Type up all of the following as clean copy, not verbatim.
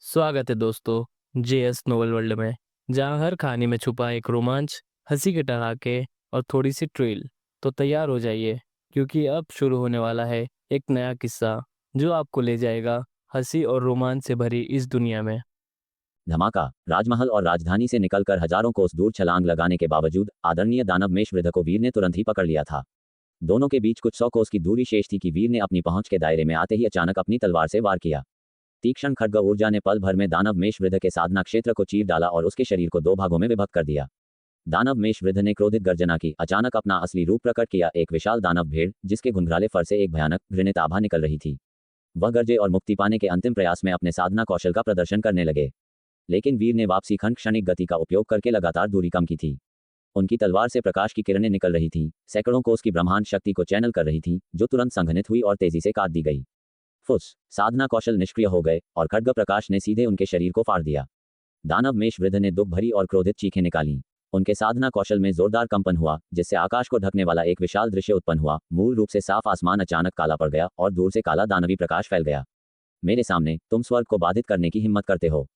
स्वागत है दोस्तों जेएस नोवेल वर्ल्ड में। जहां हर कहानी में छुपा एक रोमांच, हंसी के ठहाके और थोड़ी सी ट्रिल। तो तैयार हो जाइए, क्योंकि अब शुरू होने वाला है एक नया किस्सा जो आपको ले जाएगा हंसी और रोमांच से भरी इस दुनिया में। धमाका। राजमहल और राजधानी से निकलकर हजारों कोस दूर छलांग लगाने के बावजूद आदरणीय दानव मेषवृध को वीर ने तुरंत ही पकड़ लिया था। दोनों के बीच कुछ 100 कोस की दूरी शेष थी कि वीर ने अपनी पहुंच के दायरे में आते ही अचानक अपनी तलवार से वार किया। तीक्ष्ण खड्ग ऊर्जा ने पल भर में दानव मेषवृध के साधना क्षेत्र को चीर डाला और उसके शरीर को दो भागों में विभक्त कर दिया। दानव मेषवृध ने क्रोधित गर्जना की, अचानक अपना असली रूप प्रकट किया, एक विशाल दानव भेड़ जिसके घुंघराले फर से एक भयानक घृणित आभा निकल रही थी। वह गरजे और मुक्ति पाने के अंतिम प्रयास में अपने साधना कौशल का प्रदर्शन करने लगे। लेकिन वीर ने वापसी खंड क्षणिक गति का उपयोग करके लगातार दूरी कम की थी। उनकी तलवार से प्रकाश की किरणें निकल रही थीं, सैकड़ों कोस की ब्रह्मांड शक्ति को चैनल कर रही थीं, जो तुरंत संघनित हुई और तेजी से काट दी गई। फुस, साधना कौशल निष्क्रिय हो गए और खड्ग प्रकाश ने सीधे उनके शरीर को फाड़ दिया। दानव मेषवृध ने दुख भरी और क्रोधित चीखें निकाली। उनके साधना कौशल में जोरदार कंपन हुआ, जिससे आकाश को ढकने वाला एक विशाल दृश्य उत्पन्न हुआ। मूल रूप से साफ आसमान अचानक काला पड़ गया और दूर से काला दानवी प्रकाश फैल गया। मेरे सामने तुम स्वर्ग को बाधित करने की हिम्मत करते हो?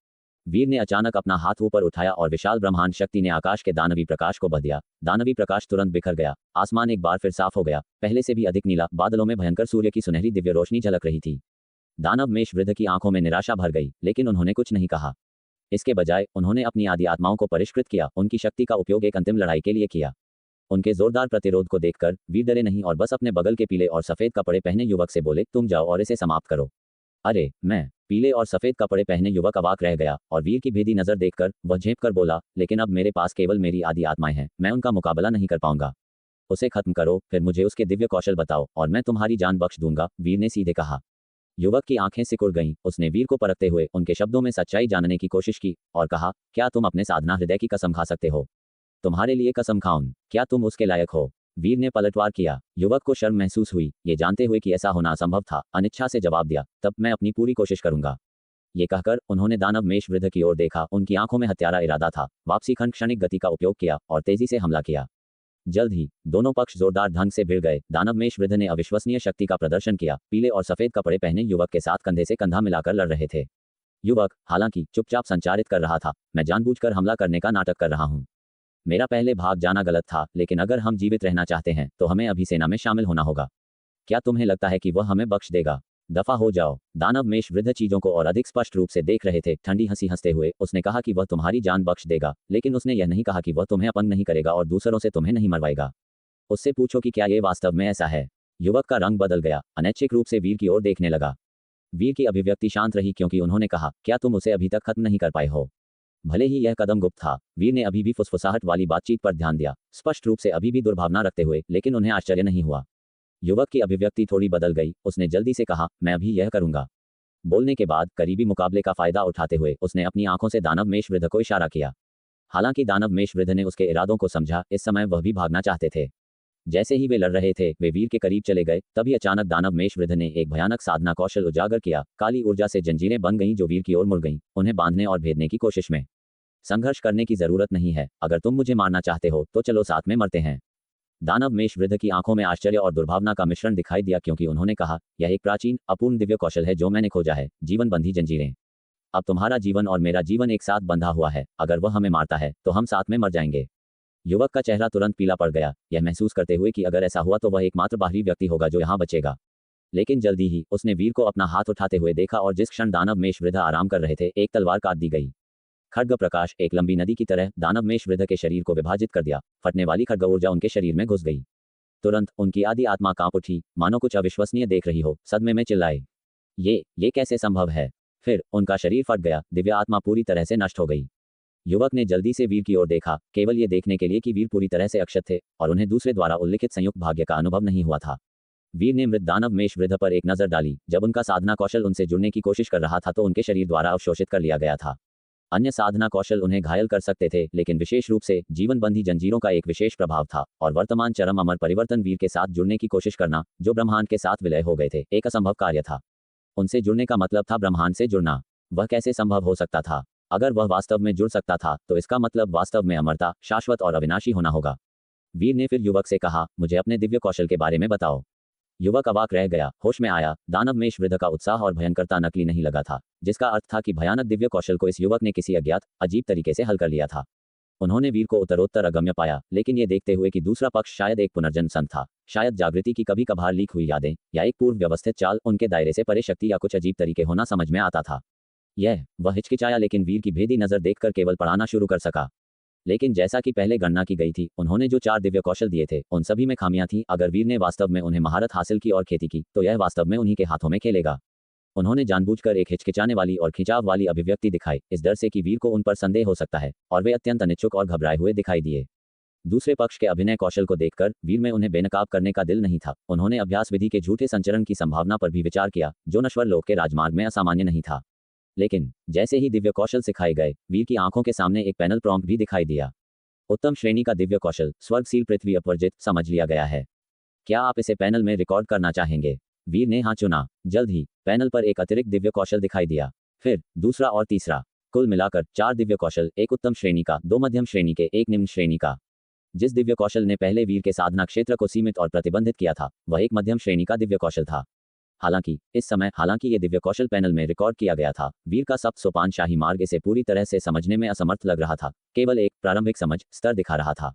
वीर ने अचानक अपना हाथ ऊपर उठाया और विशाल ब्रह्मांड शक्ति ने आकाश के दानवी प्रकाश को बह दिया। दानवी प्रकाश तुरंत बिखर गया। आसमान एक बार फिर साफ हो गया, पहले से भी अधिक नीला। बादलों में भयंकर सूर्य की सुनहरी दिव्य रोशनी झलक रही थी। दानव मेषवृध की आंखों में निराशा भर गई, लेकिन उन्होंने कुछ नहीं कहा। इसके बजाय उन्होंने अपनी आदि आत्माओं को परिष्कृत किया, उनकी शक्ति का उपयोग एक अंतिम लड़ाई के लिए किया। उनके जोरदार प्रतिरोध को देखकर वीर डरे नहीं और बस अपने बगल के पीले और सफेद कपड़े पहने युवक से बोले, तुम जाओ और इसे समाप्त करो। अरे मैं? पीले और सफेद कपड़े पहने युवक अवाक रह गया और वीर की भेदी नजर देखकर वह झेप कर बोला, लेकिन अब मेरे पास केवल मेरी आदि आत्माएं हैं, मैं उनका मुकाबला नहीं कर पाऊंगा। उसे खत्म करो, फिर मुझे उसके दिव्य कौशल बताओ और मैं तुम्हारी जान बख्श दूंगा, वीर ने सीधे कहा। युवक की आंखें सिकुड़ गईं। उसने वीर को परखते हुए उनके शब्दों में सच्चाई जानने की कोशिश की और कहा, क्या तुम अपने साधना हृदय की कसम खा सकते हो? तुम्हारे लिए कसम खाऊं? क्या तुम उसके लायक हो? वीर ने पलटवार किया। युवक को शर्म महसूस हुई, ये जानते हुए कि ऐसा होना असंभव था। अनिच्छा से जवाब दिया, तब मैं अपनी पूरी कोशिश करूंगा। ये कहकर उन्होंने दानव मेषवृध की ओर देखा। उनकी आंखों में हत्यारा इरादा था। वापसी खंड क्षणिक गति का उपयोग किया और तेजी से हमला किया। जल्द ही दोनों पक्ष जोरदार ढंग से भिड़ गए। दानव मेषवृध ने अविश्वसनीय शक्ति का प्रदर्शन किया। पीले और सफेद कपड़े पहने युवक के साथ कंधे से कंधा मिलाकर लड़ रहे थे। युवक हालांकि चुपचाप संचारित कर रहा था, मैं जानबूझकर हमला करने का नाटक कर रहा हूं। मेरा पहले भाग जाना गलत था, लेकिन अगर हम जीवित रहना चाहते हैं तो हमें अभी सेना में शामिल होना होगा। क्या तुम्हें लगता है कि वह हमें बख्श देगा? दफा हो जाओ। दानव मेषवृध चीजों को और अधिक स्पष्ट रूप से देख रहे थे। ठंडी हंसी हंसते हुए उसने कहा कि वह तुम्हारी जान बख्श देगा, लेकिन उसने यह नहीं कहा कि वह तुम्हें अपंग नहीं करेगा और दूसरों से तुम्हें नहीं मरवाएगा। उससे पूछो कि क्या ये वास्तव में ऐसा है। युवक का रंग बदल गया, अनैच्छिक रूप से वीर की ओर देखने लगा। वीर की अभिव्यक्ति शांत रही, क्योंकि उन्होंने कहा, क्या तुम उसे अभी तक खत्म नहीं कर पाए हो? भले ही यह कदम गुप्त था, वीर ने अभी भी फुसफुसाहट वाली बातचीत पर ध्यान दिया, स्पष्ट रूप से अभी भी दुर्भावना रखते हुए, लेकिन उन्हें आश्चर्य नहीं हुआ। युवक की अभिव्यक्ति थोड़ी बदल गई। उसने जल्दी से कहा, मैं अभी यह करूंगा। बोलने के बाद करीबी मुकाबले का फायदा उठाते हुए उसने अपनी आंखों से दानव मेषवृध को इशारा किया। हालांकि दानव मेषवृध ने उसके इरादों को समझा। इस समय वह भी भागना चाहते थे। जैसे ही वे लड़ रहे थे, वे वीर के करीब चले गए। तभी अचानक दानव मेषवृध ने एक भयानक साधना कौशल उजागर किया। काली ऊर्जा से जंजीरें बन गईं जो वीर की ओर मुड़ गईं, उन्हें बांधने और भेदने की कोशिश में। संघर्ष करने की जरूरत नहीं है। अगर तुम मुझे मारना चाहते हो तो चलो साथ में मरते हैं। दानव मेषवृध की आंखों में आश्चर्य और दुर्भावना का मिश्रण दिखाई दिया, क्योंकि उन्होंने कहा, यह एक प्राचीन अपूर्ण दिव्य कौशल है जो मैंने खोजा है, जीवन बंधी जंजीरें। अब तुम्हारा जीवन और मेरा जीवन एक साथ बंधा हुआ है। अगर वह हमें मारता है तो हम साथ में मर जाएंगे। युवक का चेहरा तुरंत पीला पड़ गया, यह महसूस करते हुए कि अगर ऐसा हुआ तो वह एकमात्र बाहरी व्यक्ति होगा जो यहाँ बचेगा। लेकिन जल्दी ही उसने वीर को अपना हाथ उठाते हुए देखा और जिस क्षण दानव मेषवृध आराम कर रहे थे, एक तलवार काट दी गई। खड्ग प्रकाश एक लंबी नदी की तरह दानव मेषवृध के शरीर को विभाजित कर दिया। फटने वाली खड्ग ऊर्जा उनके शरीर में घुस गई। तुरंत उनकी आदि आत्मा कांप उठी, मानो कुछ अविश्वसनीय देख रही हो। सदमे में चिल्लाए, ये कैसे संभव है? फिर उनका शरीर फट गया, दिव्य आत्मा पूरी तरह से नष्ट हो गई। युवक ने जल्दी से वीर की ओर देखा, केवल ये देखने के लिए कि वीर पूरी तरह से अक्षत थे और उन्हें दूसरे द्वारा उल्लिखित संयुक्त भाग्य का अनुभव नहीं हुआ था। वीर ने मृत दानव मेषवृध पर एक नजर डाली। जब उनका साधना कौशल उनसे जुड़ने की कोशिश कर रहा था तो उनके शरीर द्वारा अवशोषित कर लिया गया था। अन्य साधना कौशल उन्हें घायल कर सकते थे, लेकिन विशेष रूप से जीवन बंधी जंजीरों का एक विशेष प्रभाव था। और वर्तमान चरम अमर परिवर्तन वीर के साथ जुड़ने की कोशिश करना, जो ब्रह्मांड के साथ विलय हो गए थे, एक असंभव कार्य था। उनसे जुड़ने का मतलब था ब्रह्मांड से जुड़ना। वह कैसे संभव हो सकता था? अगर वह वास्तव में जुड़ सकता था तो इसका मतलब वास्तव में अमरता, शाश्वत और अविनाशी होना होगा। वीर ने फिर युवक से कहा, मुझे अपने दिव्य कौशल के बारे में बताओ। युवक अवाक रह गया, होश में आया। दानव मेष वृद्ध का उत्साह और भयंकरता नकली नहीं लगा था, जिसका अर्थ था कि भयानक दिव्य कौशल को इस युवक ने किसी अज्ञात अजीब तरीके से हल कर लिया था। उन्होंने वीर को उत्तरोत्तर अगम्य पाया, लेकिन ये देखते हुए कि दूसरा पक्ष शायद एक पुनर्जन्म संत था, शायद जागृति की कभी कभार लीक हुई यादें या एक पूर्व व्यवस्थित चाल, उनके दायरे से परे शक्ति या कुछ अजीब तरीके होना समझ में आता था। वह हिचकिचाया, लेकिन वीर की भेदी नजर देखकर केवल पढ़ाना शुरू कर सका। लेकिन जैसा कि पहले गणना की गई थी, उन्होंने जो 4 दिव्य कौशल दिए थे उन सभी में खामियां थीं। अगर वीर ने वास्तव में उन्हें महारत हासिल की और खेती की, तो यह वास्तव में उन्हीं के हाथों में खेलेगा। उन्होंने जानबूझकर एक हिचकिचाने वाली और खिंचाव वाली अभिव्यक्ति दिखाई, इस डर से कि वीर को उन पर संदेह हो सकता है, और वे अत्यंत अनिच्छुक और घबराए हुए दिखाई दिए। दूसरे पक्ष के अभिनय कौशल को देखकर वीर में उन्हें बेनकाब करने का दिल नहीं था। उन्होंने अभ्यास विधि के झूठे संचरण की संभावना पर भी विचार किया, जो नश्वर लोक के राजमार्ग में असामान्य नहीं था। लेकिन जैसे ही दिव्य कौशल सिखाए गए, वीर की आंखों के सामने एक पैनल प्रॉम्प्ट भी दिखाई दिया। उत्तम श्रेणी का दिव्य कौशल, स्वर्ग सील पृथ्वी अपवर्जित, समझ लिया गया है। क्या आप इसे पैनल में रिकॉर्ड करना चाहेंगे? वीर ने हाँ चुना। जल्द ही पैनल पर एक अतिरिक्त दिव्य कौशल दिखाई दिया, फिर दूसरा और तीसरा। कुल मिलाकर 4 दिव्य कौशल, एक उत्तम श्रेणी का, 2 मध्यम श्रेणी के, एक निम्न श्रेणी का। जिस दिव्य कौशल ने पहले वीर के साधना क्षेत्र को सीमित और प्रतिबंधित किया था, वह एक मध्यम श्रेणी का दिव्य कौशल था। हालांकि ये दिव्य कौशल पैनल में रिकॉर्ड किया गया था, वीर का सप्त सोपान शाही मार्ग इसे पूरी तरह से समझने में असमर्थ लग रहा था, केवल एक प्रारंभिक समझ स्तर दिखा रहा था।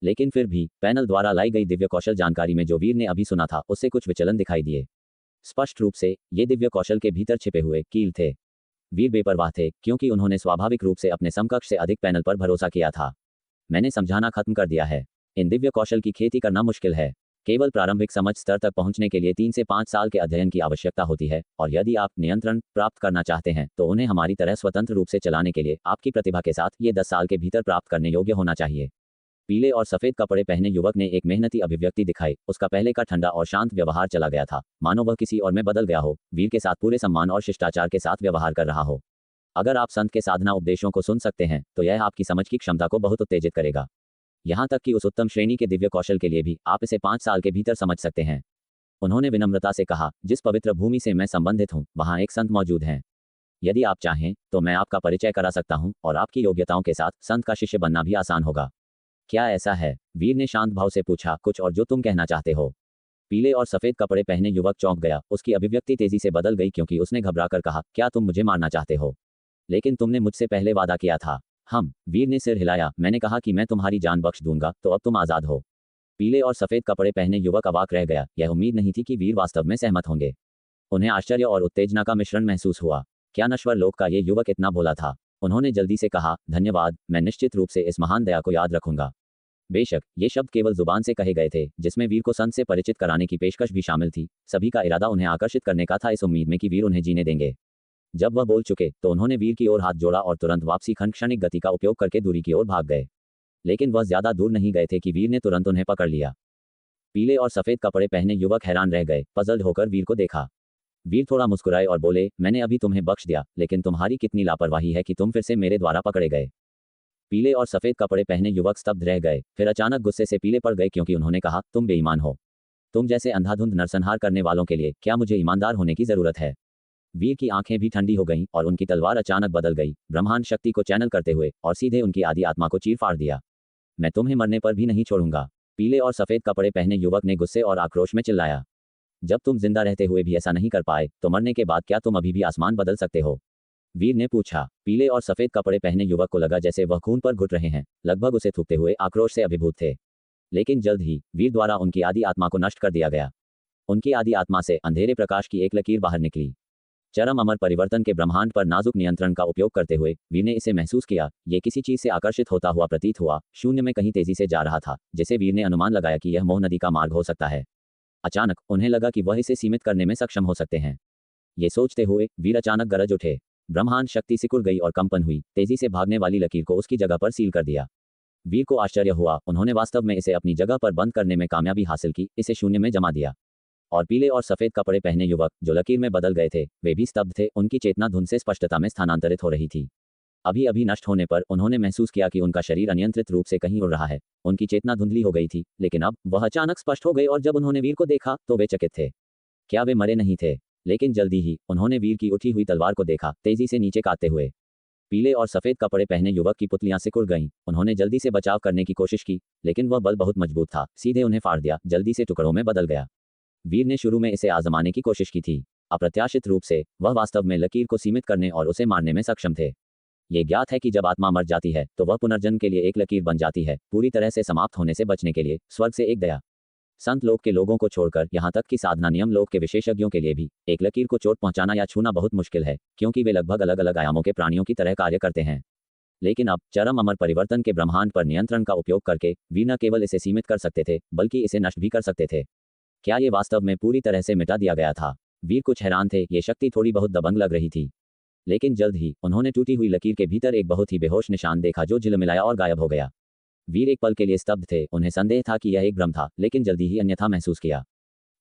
लेकिन फिर भी पैनल द्वारा लाई गई दिव्य कौशल जानकारी में जो वीर ने अभी सुना था, उससे कुछ विचलन दिखाई दिए। स्पष्ट रूप से ये दिव्य कौशल के भीतर छिपे हुए कील थे। वीर बेपरवाह थे, क्योंकि उन्होंने स्वाभाविक रूप से अपने समकक्ष से अधिक पैनल पर भरोसा किया था। मैंने समझाना खत्म कर दिया है। इन दिव्य कौशल की खेती करना मुश्किल है। केवल प्रारंभिक समझ स्तर तक पहुंचने के लिए 3 से 5 साल के अध्ययन की आवश्यकता होती है, और यदि आप नियंत्रण प्राप्त करना चाहते हैं, तो उन्हें हमारी तरह स्वतंत्र रूप से चलाने के लिए आपकी प्रतिभा के साथ ये 10 साल के भीतर प्राप्त करने योग्य होना चाहिए। पीले और सफेद कपड़े पहने युवक ने एक मेहनती अभिव्यक्ति दिखाई। उसका पहले का ठंडा और शांत व्यवहार चला गया था, मानो वह किसी और में बदल गया हो, वीर के साथ पूरे सम्मान और शिष्टाचार के साथ व्यवहार कर रहा हो। अगर आप संत के साधना उपदेशों को सुन सकते हैं, तो यह आपकी समझ की क्षमता को बहुत उत्तेजित करेगा। यहाँ तक कि उस उत्तम श्रेणी के दिव्य कौशल के लिए भी आप इसे 5 साल के भीतर समझ सकते हैं। उन्होंने विनम्रता से कहा, जिस पवित्र भूमि से मैं संबंधित हूँ, वहाँ एक संत मौजूद हैं। यदि आप चाहें तो मैं आपका परिचय करा सकता हूँ, और आपकी योग्यताओं के साथ संत का शिष्य बनना भी आसान होगा। क्या ऐसा है? वीर ने शांत भाव से पूछा। कुछ और जो तुम कहना चाहते हो? पीले और सफेद कपड़े पहने युवक चौंक गया। उसकी अभिव्यक्ति तेजी से बदल गई, क्योंकि उसने घबराकर कहा, क्या तुम मुझे मारना चाहते हो? लेकिन तुमने मुझसे पहले वादा किया था। वीर ने सिर हिलाया। मैंने कहा कि मैं तुम्हारी जान बख्श दूंगा, तो अब तुम आजाद हो। पीले और सफेद कपड़े पहने युवक अवाक रह गया। यह उम्मीद नहीं थी कि वीर वास्तव में सहमत होंगे। उन्हें आश्चर्य और उत्तेजना का मिश्रण महसूस हुआ। क्या नश्वर लोक का ये युवक इतना भोला था? उन्होंने जल्दी से कहा, धन्यवाद, मैं निश्चित रूप से इस महान दया को याद रखूंगा। बेशक ये शब्द केवल जुबान से कहे गए थे, जिसमें वीर को संत से परिचित कराने की पेशकश भी शामिल थी। सभी का इरादा उन्हें आकर्षित करने का था, इस उम्मीद में कि वीर उन्हें जीने देंगे। जब वह बोल चुके, तो उन्होंने वीर की ओर हाथ जोड़ा और तुरंत वापसी क्षणिक गति का उपयोग करके दूरी की ओर भाग गए। लेकिन वह ज्यादा दूर नहीं गए थे कि वीर ने तुरंत उन्हें पकड़ लिया। पीले और सफेद कपड़े पहने युवक हैरान रह गए, पजल्ड होकर वीर को देखा। वीर थोड़ा मुस्कुराए और बोले, मैंने अभी तुम्हें बख्श दिया, लेकिन तुम्हारी कितनी लापरवाही है कि तुम फिर से मेरे द्वारा पकड़े गए। पीले और सफेद कपड़े पहने युवक स्तब्ध रह गए, फिर अचानक गुस्से से पीले पड़ गए, क्योंकि उन्होंने कहा, तुम बेईमान हो। तुम जैसे अंधाधुंध नरसंहार करने वालों के लिए क्या मुझे ईमानदार होने की जरूरत है? वीर की आंखें भी ठंडी हो गईं, और उनकी तलवार अचानक बदल गई, ब्रह्मांड शक्ति को चैनल करते हुए, और सीधे उनकी आदि आत्मा को चीर फाड़ दिया। मैं तुम्हें मरने पर भी नहीं छोड़ूंगा। पीले और सफेद कपड़े पहने युवक ने गुस्से और आक्रोश में चिल्लाया। जब तुम जिंदा रहते हुए भी ऐसा नहीं कर पाए, तो मरने के बाद क्या तुम अभी भी आसमान बदल सकते हो? वीर ने पूछा। पीले और सफेद कपड़े पहने युवक को लगा जैसे वह खून पर घुट रहे हैं, लगभग उसे थूकते हुए आक्रोश से अभिभूत थे। लेकिन जल्द ही वीर द्वारा उनकी आदि आत्मा को नष्ट कर दिया गया। उनकी आदि आत्मा से अंधेरे प्रकाश की एक लकीर बाहर निकली। चरम अमर परिवर्तन के ब्रह्मांड पर नाजुक नियंत्रण का उपयोग करते हुए वीर ने इसे महसूस किया। ये किसी चीज से आकर्षित होता हुआ प्रतीत हुआ, शून्य में कहीं तेजी से जा रहा था, जिसे वीर ने अनुमान लगाया कि यह मोह नदी का मार्ग हो सकता है। अचानक उन्हें लगा कि वह इसे सीमित करने में सक्षम हो सकते हैं। ये सोचते हुए वीर अचानक गरज उठे। ब्रह्मांड शक्ति सिकुड़ गई और कंपन हुई, तेजी से भागने वाली लकीर को उसकी जगह पर सील कर दिया। वीर को आश्चर्य हुआ, उन्होंने वास्तव में इसे अपनी जगह पर बंद करने में कामयाबी हासिल की, इसे शून्य में जमा दिया। और पीले और सफेद कपड़े पहने युवक, जो लकीर में बदल गए थे, वे भी स्तब्ध थे। उनकी चेतना धुंध से स्पष्टता में स्थानांतरित हो रही थी। अभी अभी नष्ट होने पर उन्होंने महसूस किया कि उनका शरीर अनियंत्रित रूप से कहीं उड़ रहा है। उनकी चेतना धुंधली हो गई थी, लेकिन अब वह अचानक स्पष्ट हो गई, और जब उन्होंने वीर को देखा तो वे चकित थे। क्या वे मरे नहीं थे? लेकिन जल्दी ही उन्होंने वीर की उठी हुई तलवार को देखा, तेजी से नीचे काटते हुए। पीले और सफेद कपड़े पहने युवक की पुतलियां सिकुड़ गईं। उन्होंने जल्दी से बचाव करने की कोशिश की, लेकिन वह बल बहुत मजबूत था, सीधे उन्हें फाड़ दिया, जल्दी से टुकड़ों में बदल गया। वीर ने शुरू में इसे आजमाने की कोशिश की थी। अप्रत्याशित रूप से वह वास्तव में लकीर को सीमित करने और उसे मारने में सक्षम थे। ये ज्ञात है कि जब आत्मा मर जाती है तो वह पुनर्जन्म के लिए एक लकीर बन जाती है, पूरी तरह से समाप्त होने से बचने के लिए स्वर्ग से एक दया। संत लोक के लोगों को छोड़कर यहाँ तक कि साधना नियम लोक के विशेषज्ञों के लिए भी एक लकीर को चोट पहुंचाना या छूना बहुत मुश्किल है, क्योंकि वे लगभग अलग अलग आयामों के प्राणियों की तरह कार्य करते हैं। लेकिन अब चरम अमर परिवर्तन के ब्रह्मांड पर नियंत्रण का उपयोग करके वीर न केवल इसे सीमित कर सकते थे बल्कि इसे नष्ट भी कर सकते थे। क्या ये वास्तव में पूरी तरह से मिटा दिया गया था? वीर कुछ हैरान थे, ये शक्ति थोड़ी बहुत दबंग लग रही थी। लेकिन जल्द ही उन्होंने टूटी हुई लकीर के भीतर एक बहुत ही बेहोश निशान देखा जो झिलमिलाया और गायब हो गया। वीर एक पल के लिए स्तब्ध थे, उन्हें संदेह था कि यह एक भ्रम था, लेकिन जल्दी ही अन्यथा महसूस किया।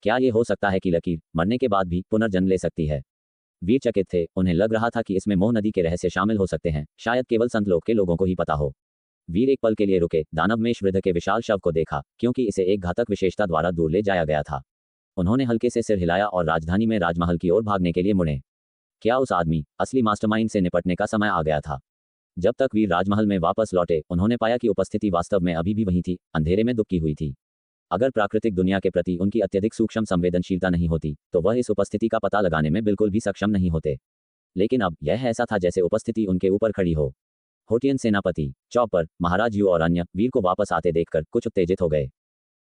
क्या ये हो सकता है कि लकीर मरने के बाद भी पुनर्जन्म ले सकती है? वीर चकित थे, उन्हें लग रहा था कि इसमें मोह नदी के रहस्य शामिल हो सकते हैं, शायद केवल संत लोक के लोगों को ही पता हो। वीर एक पल के लिए रुके, दानवमेश वृद्ध के विशाल शव को देखा, क्योंकि इसे एक घातक विशेषता द्वारा दूर ले जाया गया था। उन्होंने हल्के से सिर हिलाया और राजधानी में राजमहल की ओर भागने के लिए मुड़े। क्या उस आदमी, असली मास्टरमाइंड से निपटने का समय आ गया था? जब तक वीर राजमहल में वापस लौटे, उन्होंने पाया कि उपस्थिति वास्तव में अभी भी वही थी, अंधेरे में दुबकी हुई थी। अगर प्राकृतिक दुनिया के प्रति उनकी अत्यधिक सूक्ष्म संवेदनशीलता नहीं होती, तो वह इस उपस्थिति का पता लगाने में बिल्कुल भी सक्षम नहीं होते। लेकिन अब यह ऐसा था जैसे उपस्थिति उनके ऊपर खड़ी हो। होटियन सेनापति, चॉपर, महाराज यू और अन्य वीर को वापस आते देखकर कुछ उत्तेजित हो गए।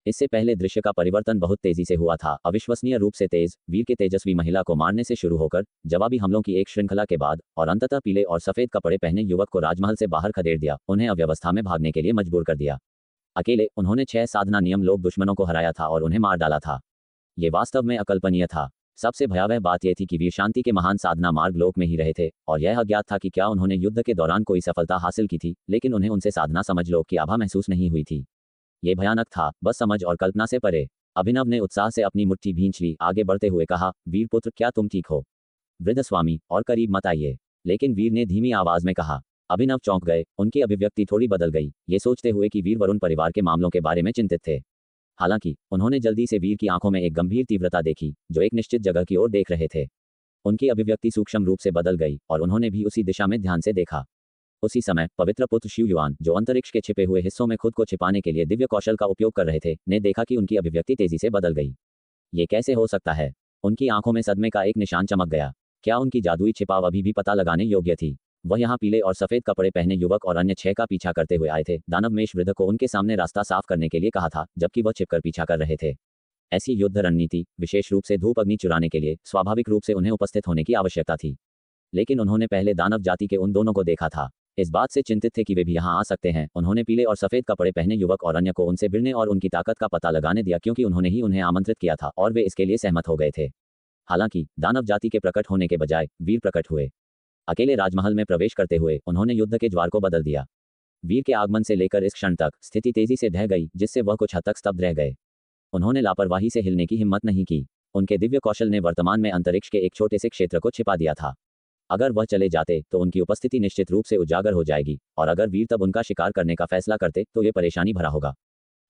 इससे पहले दृश्य का परिवर्तन बहुत तेजी से हुआ था, अविश्वसनीय रूप से तेज। वीर के तेजस्वी महिला को मारने से शुरू होकर जवाबी हमलों की एक श्रृंखला के बाद और अंततः पीले और सफेद कपड़े पहने युवक को राजमहल से बाहर खदेड़ दिया, उन्हें अव्यवस्था में भागने के लिए मजबूर कर दिया। अकेले उन्होंने 6 साधना नियम लोक दुश्मनों को हराया था और उन्हें मार डाला था। ये वास्तव में अकल्पनीय था। सबसे भयावह बात यह थी कि वीर शांति के महान साधना मार्ग लोक में ही रहे थे, और यह अज्ञात था कि क्या उन्होंने युद्ध के दौरान कोई सफलता हासिल की थी, लेकिन उन्हें उनसे साधना समझ लोक की आभा महसूस नहीं हुई थी। ये भयानक था, बस समझ और कल्पना से परे। अभिनव ने उत्साह से अपनी मुट्ठी भींच ली, आगे बढ़ते हुए कहा, वीर पुत्र, क्या तुम ठीक हो? वृद्ध स्वामी, और करीब मत आइए। लेकिन वीर ने धीमी आवाज में कहा। अभिनव चौंक गए, उनकी अभिव्यक्ति थोड़ी बदल गई, ये सोचते हुए कि वीर वरुण परिवार के मामलों के बारे में चिंतित थे। हालांकि उन्होंने जल्दी से वीर की आंखों में एक गंभीर तीव्रता देखी, जो एक निश्चित जगह की ओर देख रहे थे। उनकी अभिव्यक्ति सूक्ष्म रूप से बदल गई और उन्होंने भी उसी दिशा में ध्यान से देखा। उसी समय पवित्र पुत्र शिव युआन, जो अंतरिक्ष के छिपे हुए हिस्सों में खुद को छिपाने के लिए दिव्य कौशल का उपयोग कर रहे थे, ने देखा कि उनकी अभिव्यक्ति तेजी से बदल गई। ये कैसे हो सकता है? उनकी आंखों में सदमे का एक निशान चमक गया। क्या उनकी जादुई छिपाव अभी भी पता लगाने योग्य थी? वह यहाँ पीले और सफेद कपड़े पहने युवक और अन्य 6 का पीछा करते हुए आए थे। दानवमेश वृद्ध को उनके सामने रास्ता साफ करने के लिए कहा था, जबकि वह छिपकर पीछा कर रहे थे। ऐसी युद्ध रणनीति, विशेष रूप से धूप अग्नि चुराने के लिए, स्वाभाविक रूप से उन्हें उपस्थित होने की आवश्यकता थी। लेकिन उन्होंने पहले दानव जाति के उन दोनों को देखा था। इस बात से चिंतित थे कि वे भी यहाँ आ सकते हैं। उन्होंने पीले और सफेद कपड़े पहने युवक और अन्य को उनसे भिड़ने और उनकी ताकत का पता लगाने दिया, क्योंकि उन्होंने ही उन्हें आमंत्रित किया था और वे इसके लिए सहमत हो गए थे। हालांकि दानव जाति के प्रकट होने के बजाय वीर प्रकट हुए। अकेले राजमहल में प्रवेश करते हुए उन्होंने युद्ध के ज्वार को बदल दिया। वीर के आगमन से लेकर इस क्षण तक स्थिति तेजी से ढह गई, जिससे वह कुछ हद तक स्तब्ध रह गए। उन्होंने लापरवाही से हिलने की हिम्मत नहीं की। उनके दिव्य कौशल ने वर्तमान में अंतरिक्ष के एक छोटे से क्षेत्र को छिपा दिया था। अगर वह चले जाते तो उनकी उपस्थिति निश्चित रूप से उजागर हो जाएगी, और अगर वीर तब उनका शिकार करने का फैसला करते तो ये परेशानी भरा होगा।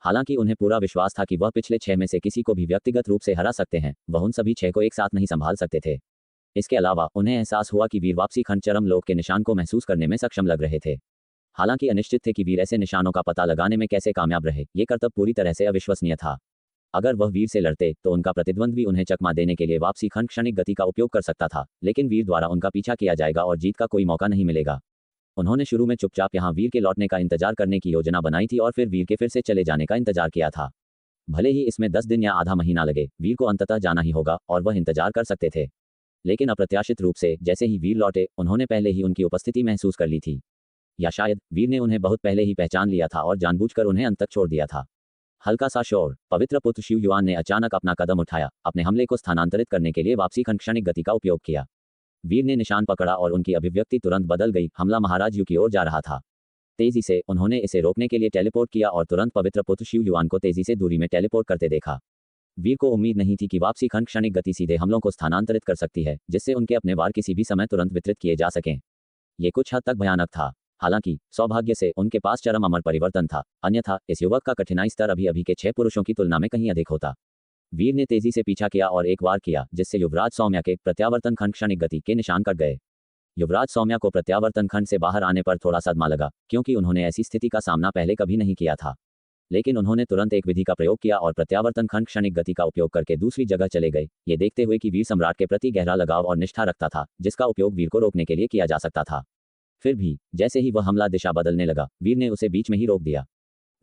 हालांकि उन्हें पूरा विश्वास था कि वह पिछले 6 में से किसी को भी व्यक्तिगत रूप से हरा सकते हैं, वह उन सभी 6 को एक साथ नहीं संभाल सकते थे। इसके अलावा उन्हें एहसास हुआ कि वीर वापसी खंड चरम लोक के निशान को महसूस करने में सक्षम लग रहे थे। हालांकि अनिश्चित थे कि वीर ऐसे निशानों का पता लगाने में कैसे कामयाब रहे। ये कर्तव्य पूरी तरह से अविश्वसनीय था। अगर वह वीर से लड़ते तो उनका प्रतिद्वंद्वी उन्हें चकमा देने के लिए वापसी खंड क्षणिक गति का उपयोग कर सकता था, लेकिन वीर द्वारा उनका पीछा किया जाएगा और जीत का कोई मौका नहीं मिलेगा। उन्होंने शुरू में चुपचाप यहाँ वीर के लौटने का इंतजार करने की योजना बनाई थी और फिर वीर के फिर से चले जाने का इंतजार किया था। भले ही इसमें 10 दिन या आधा महीना लगे, वीर को अंततः जाना ही होगा और वह इंतजार कर सकते थे। लेकिन अप्रत्याशित रूप से जैसे ही वीर लौटे, उन्होंने पहले ही उनकी उपस्थिति महसूस कर ली थी, या शायद वीर ने उन्हें बहुत पहले ही पहचान लिया था और जानबूझकर उन्हें अंत तक छोड़ दिया था। हल्का सा शोर। पवित्र पुत्र शिव युआन ने अचानक अपना कदम उठाया, अपने हमले को स्थानांतरित करने के लिए वापसी खंड क्षणिक गति का उपयोग किया। वीर ने निशान पकड़ा और उनकी अभिव्यक्ति तुरंत बदल गई। हमला महाराज यू की ओर जा रहा था। तेजी से उन्होंने इसे रोकने के लिए टेलीपोर्ट किया और तुरंत पवित्र पुत्र शिव युआन को तेजी से दूरी में टेलीपोर्ट करते देखा। वीर को उम्मीद नहीं थी कि वापसी खंड क्षणिक गति सीधे हमलों को स्थानांतरित कर सकती है, जिससे उनके अपने वार किसी भी समय तुरंत वितरित किए जा सकें। ये कुछ हद तक भयानक था। हालांकि सौभाग्य से उनके पास चरम अमर परिवर्तन था, अन्यथा इस युवक का कठिनाई स्तर अभी के 6 पुरुषों की तुलना में कहीं अधिक होता। वीर ने तेजी से पीछा किया और एक वार किया, जिससे युवराज सौम्या के प्रत्यावर्तन खंड क्षणिक गति के निशान कट गए। युवराज सौम्या को प्रत्यावर्तन खंड से बाहर आने पर थोड़ा सदमा लगा, क्योंकि उन्होंने ऐसी स्थिति का सामना पहले कभी नहीं किया था। लेकिन उन्होंने तुरंत एक विधि का प्रयोग किया और प्रत्यावर्तन खंड क्षणिक गति का उपयोग करके दूसरी जगह चले गए, ये देखते हुए कि वीर सम्राट के प्रति गहरा लगाव और निष्ठा रखता था, जिसका उपयोग वीर को रोकने के लिए किया जा सकता था। फिर भी जैसे ही वह हमला दिशा बदलने लगा, वीर ने उसे बीच में ही रोक दिया।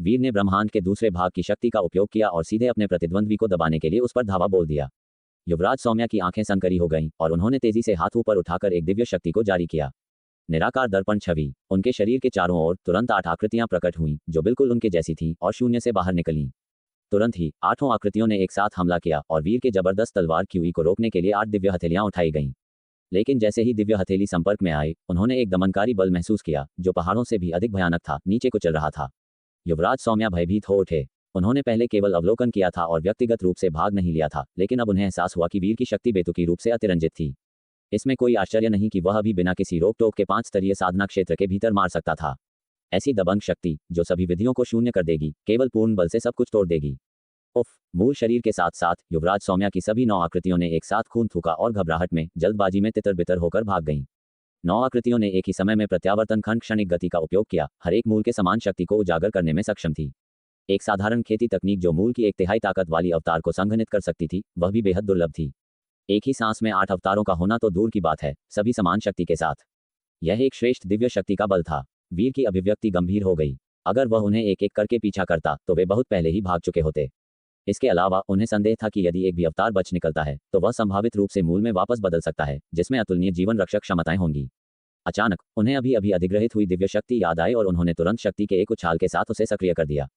वीर ने ब्रह्मांड के दूसरे भाग की शक्ति का उपयोग किया और सीधे अपने प्रतिद्वंद्वी को दबाने के लिए उस पर धावा बोल दिया। युवराज सौम्या की आंखें सनकरी हो गईं और उन्होंने तेजी से हाथ ऊपर उठाकर एक दिव्य शक्ति को जारी किया। निराकार दर्पण छवि। उनके शरीर के चारों ओर तुरंत 8 आकृतियां प्रकट हुईं, जो बिल्कुल उनके जैसी थीं और शून्य से बाहर निकलीं। तुरंत ही 8 आकृतियों ने एक साथ हमला किया और वीर के जबरदस्त तलवार क्यूई को रोकने के लिए 8 दिव्य हथेलियां उठाई गईं। लेकिन जैसे ही दिव्य हथेली संपर्क में आए, उन्होंने एक दमनकारी बल महसूस किया, जो पहाड़ों से भी अधिक भयानक था, नीचे को चल रहा था। युवराज सौम्या भयभीत हो उठे। उन्होंने पहले केवल अवलोकन किया था और व्यक्तिगत रूप से भाग नहीं लिया था, लेकिन अब उन्हें एहसास हुआ कि वीर की शक्ति बेतुकी रूप से अतिरंजित थी। इसमें कोई आश्चर्य नहीं कि वह अभी बिना किसी रोक टोक के 5 स्तरीय साधना क्षेत्र के भीतर मार सकता था। ऐसी दबंग शक्ति, जो सभी विधियों को शून्य कर देगी, केवल पूर्ण बल से सब कुछ तोड़ देगी। उफ! मूल शरीर के साथ साथ युवराज सौम्या की सभी 9 आकृतियों ने एक साथ खून थूका और घबराहट में, जल्दबाजी में तितर बितर होकर भाग गईं। 9 आकृतियों ने एक ही समय में प्रत्यावर्तन खंड क्षणिक गति का उपयोग किया, हर एक मूल के समान शक्ति को उजागर करने में सक्षम थी। एक साधारण खेती तकनीक जो मूल की 1/3 ताकत वाली अवतार को संघनित कर सकती थी, वह भी बेहद दुर्लभ थी। एक ही सांस में 8 अवतारों का होना तो दूर की बात है, सभी समान शक्ति के साथ। यह एक श्रेष्ठ दिव्य शक्ति का बल था। वीर की अभिव्यक्ति गंभीर हो गई। अगर वह उन्हें एक एक करके पीछा करता, तो वे बहुत पहले ही भाग चुके होते। इसके अलावा उन्हें संदेह था कि यदि एक भी अवतार बच निकलता है, तो वह संभावित रूप से मूल में वापस बदल सकता है, जिसमें अतुलनीय जीवन रक्षक क्षमताएं होंगी। अचानक उन्हें अभी अभी अधिग्रहित हुई दिव्य शक्ति याद आई और उन्होंने तुरंत शक्ति के एक उछाल के साथ उसे सक्रिय कर दिया।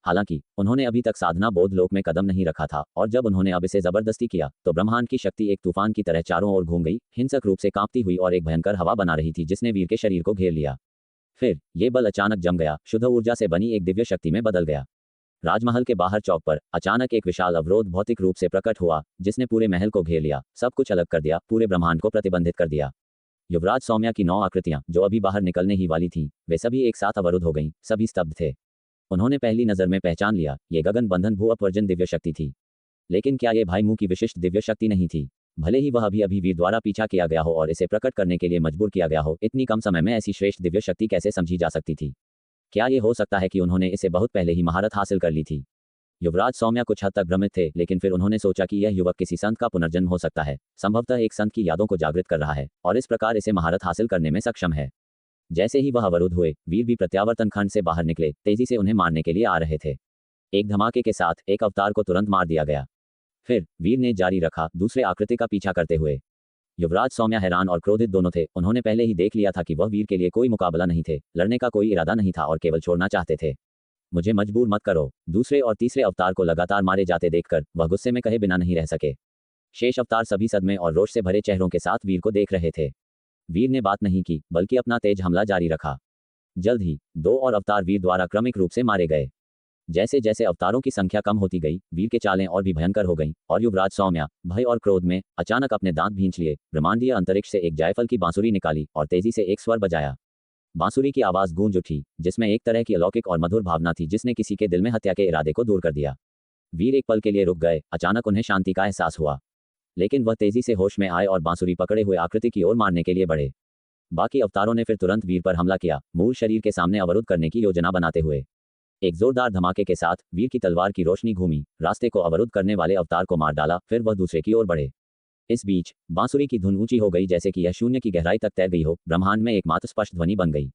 हालांकि उन्होंने अभी तक साधना बोध लोक में कदम नहीं रखा था, और जब उन्होंने अब इसे जबरदस्ती किया, तो ब्रह्मांड की शक्ति एक तूफान की तरह चारों ओर घूम गई, हिंसक रूप से कांपती हुई और एक भयंकर हवा बना रही थी जिसने वीर के शरीर को घेर लिया। फिर ये बल अचानक जम गया, शुद्ध ऊर्जा से बनी एक दिव्य शक्ति में बदल गया। राजमहल के बाहर चौक पर अचानक एक विशाल अवरोध भौतिक रूप से प्रकट हुआ, जिसने पूरे महल को घेर लिया, सब कुछ अलग कर दिया, पूरे ब्रह्मांड को प्रतिबंधित कर दिया। युवराज सौम्या की 9 आकृतियां, जो अभी बाहर निकलने ही वाली थीं, वे सभी एक साथ अवरुद्ध हो गईं, सभी स्तब्ध थे। उन्होंने पहली नजर में पहचान लिया, ये गगन बंधन भू अपवर्जन दिव्य शक्ति थी। लेकिन क्या ये भाई मुंह की विशिष्ट दिव्य शक्ति नहीं थी? भले ही वह अभी अभी वीर द्वारा पीछा किया गया हो और इसे प्रकट करने के लिए मजबूर किया गया हो, इतनी कम समय में ऐसी श्रेष्ठ दिव्य शक्ति कैसे समझी जा सकती थी? क्या ये हो सकता है कि उन्होंने इसे बहुत पहले ही महारत हासिल कर ली थी? युवराज सौम्या कुछ हद तक भ्रमित थे, लेकिन फिर उन्होंने सोचा कि यह युवक किसी संत का पुनर्जन्म हो सकता है, संभवतः एक संत की यादों को जागृत कर रहा है और इस प्रकार इसे महारत हासिल करने में सक्षम है। जैसे ही वह अवरुद्ध हुए, वीर भी प्रत्यावर्तन खंड से बाहर निकले, तेजी से उन्हें मारने के लिए आ रहे थे। एक धमाके के साथ एक अवतार को तुरंत मार दिया गया। फिर वीर ने जारी रखा, दूसरे आकृति का पीछा करते हुए। युवराज सौम्या हैरान और क्रोधित दोनों थे। उन्होंने पहले ही देख लिया था कि वह वीर के लिए कोई मुकाबला नहीं थे, लड़ने का कोई इरादा नहीं था और केवल छोड़ना चाहते थे। मुझे मजबूर मत करो। दूसरे और तीसरे अवतार को लगातार मारे जाते देखकर वह गुस्से में कहे बिना नहीं रह सके। शेष अवतार सभी सदमे और रोष से भरे चेहरों के साथ वीर को देख रहे थे। वीर ने बात नहीं की, बल्कि अपना तेज हमला जारी रखा। जल्द ही 2 और अवतार वीर द्वारा क्रमिक रूप से मारे गए। जैसे जैसे अवतारों की संख्या कम होती गई, वीर के चालें और भी भयंकर हो गईं, और युवराज सौम्या भय और क्रोध में अचानक अपने दांत भींच लिए, ब्रह्मांडीय अंतरिक्ष से एक जायफल की बांसुरी निकाली और तेजी से एक स्वर बजाया। बांसुरी की आवाज गूंज उठी, जिसमें एक तरह की अलौकिक और मधुर भावना थी, जिसने किसी के दिल में हत्या के इरादे को दूर कर दिया। वीर एक पल के लिए रुक गए, अचानक उन्हें शांति का एहसास हुआ। लेकिन वह तेजी से होश में आए और बांसुरी पकड़े हुए आकृति की ओर मारने के लिए बढ़े। बाकी अवतारों ने फिर तुरंत वीर पर हमला किया, मूल शरीर के सामने अवरुद्ध करने की योजना बनाते हुए। एक जोरदार धमाके के साथ वीर की तलवार की रोशनी घूमी, रास्ते को अवरुद्ध करने वाले अवतार को मार डाला, फिर वह दूसरे की ओर बढ़े। इस बीच बांसुरी की धुन ऊंची हो गई, जैसे कि यह शून्य की गहराई तक तैर गई हो, ब्रह्मांड में एकमात्र स्पष्ट ध्वनि बन गई।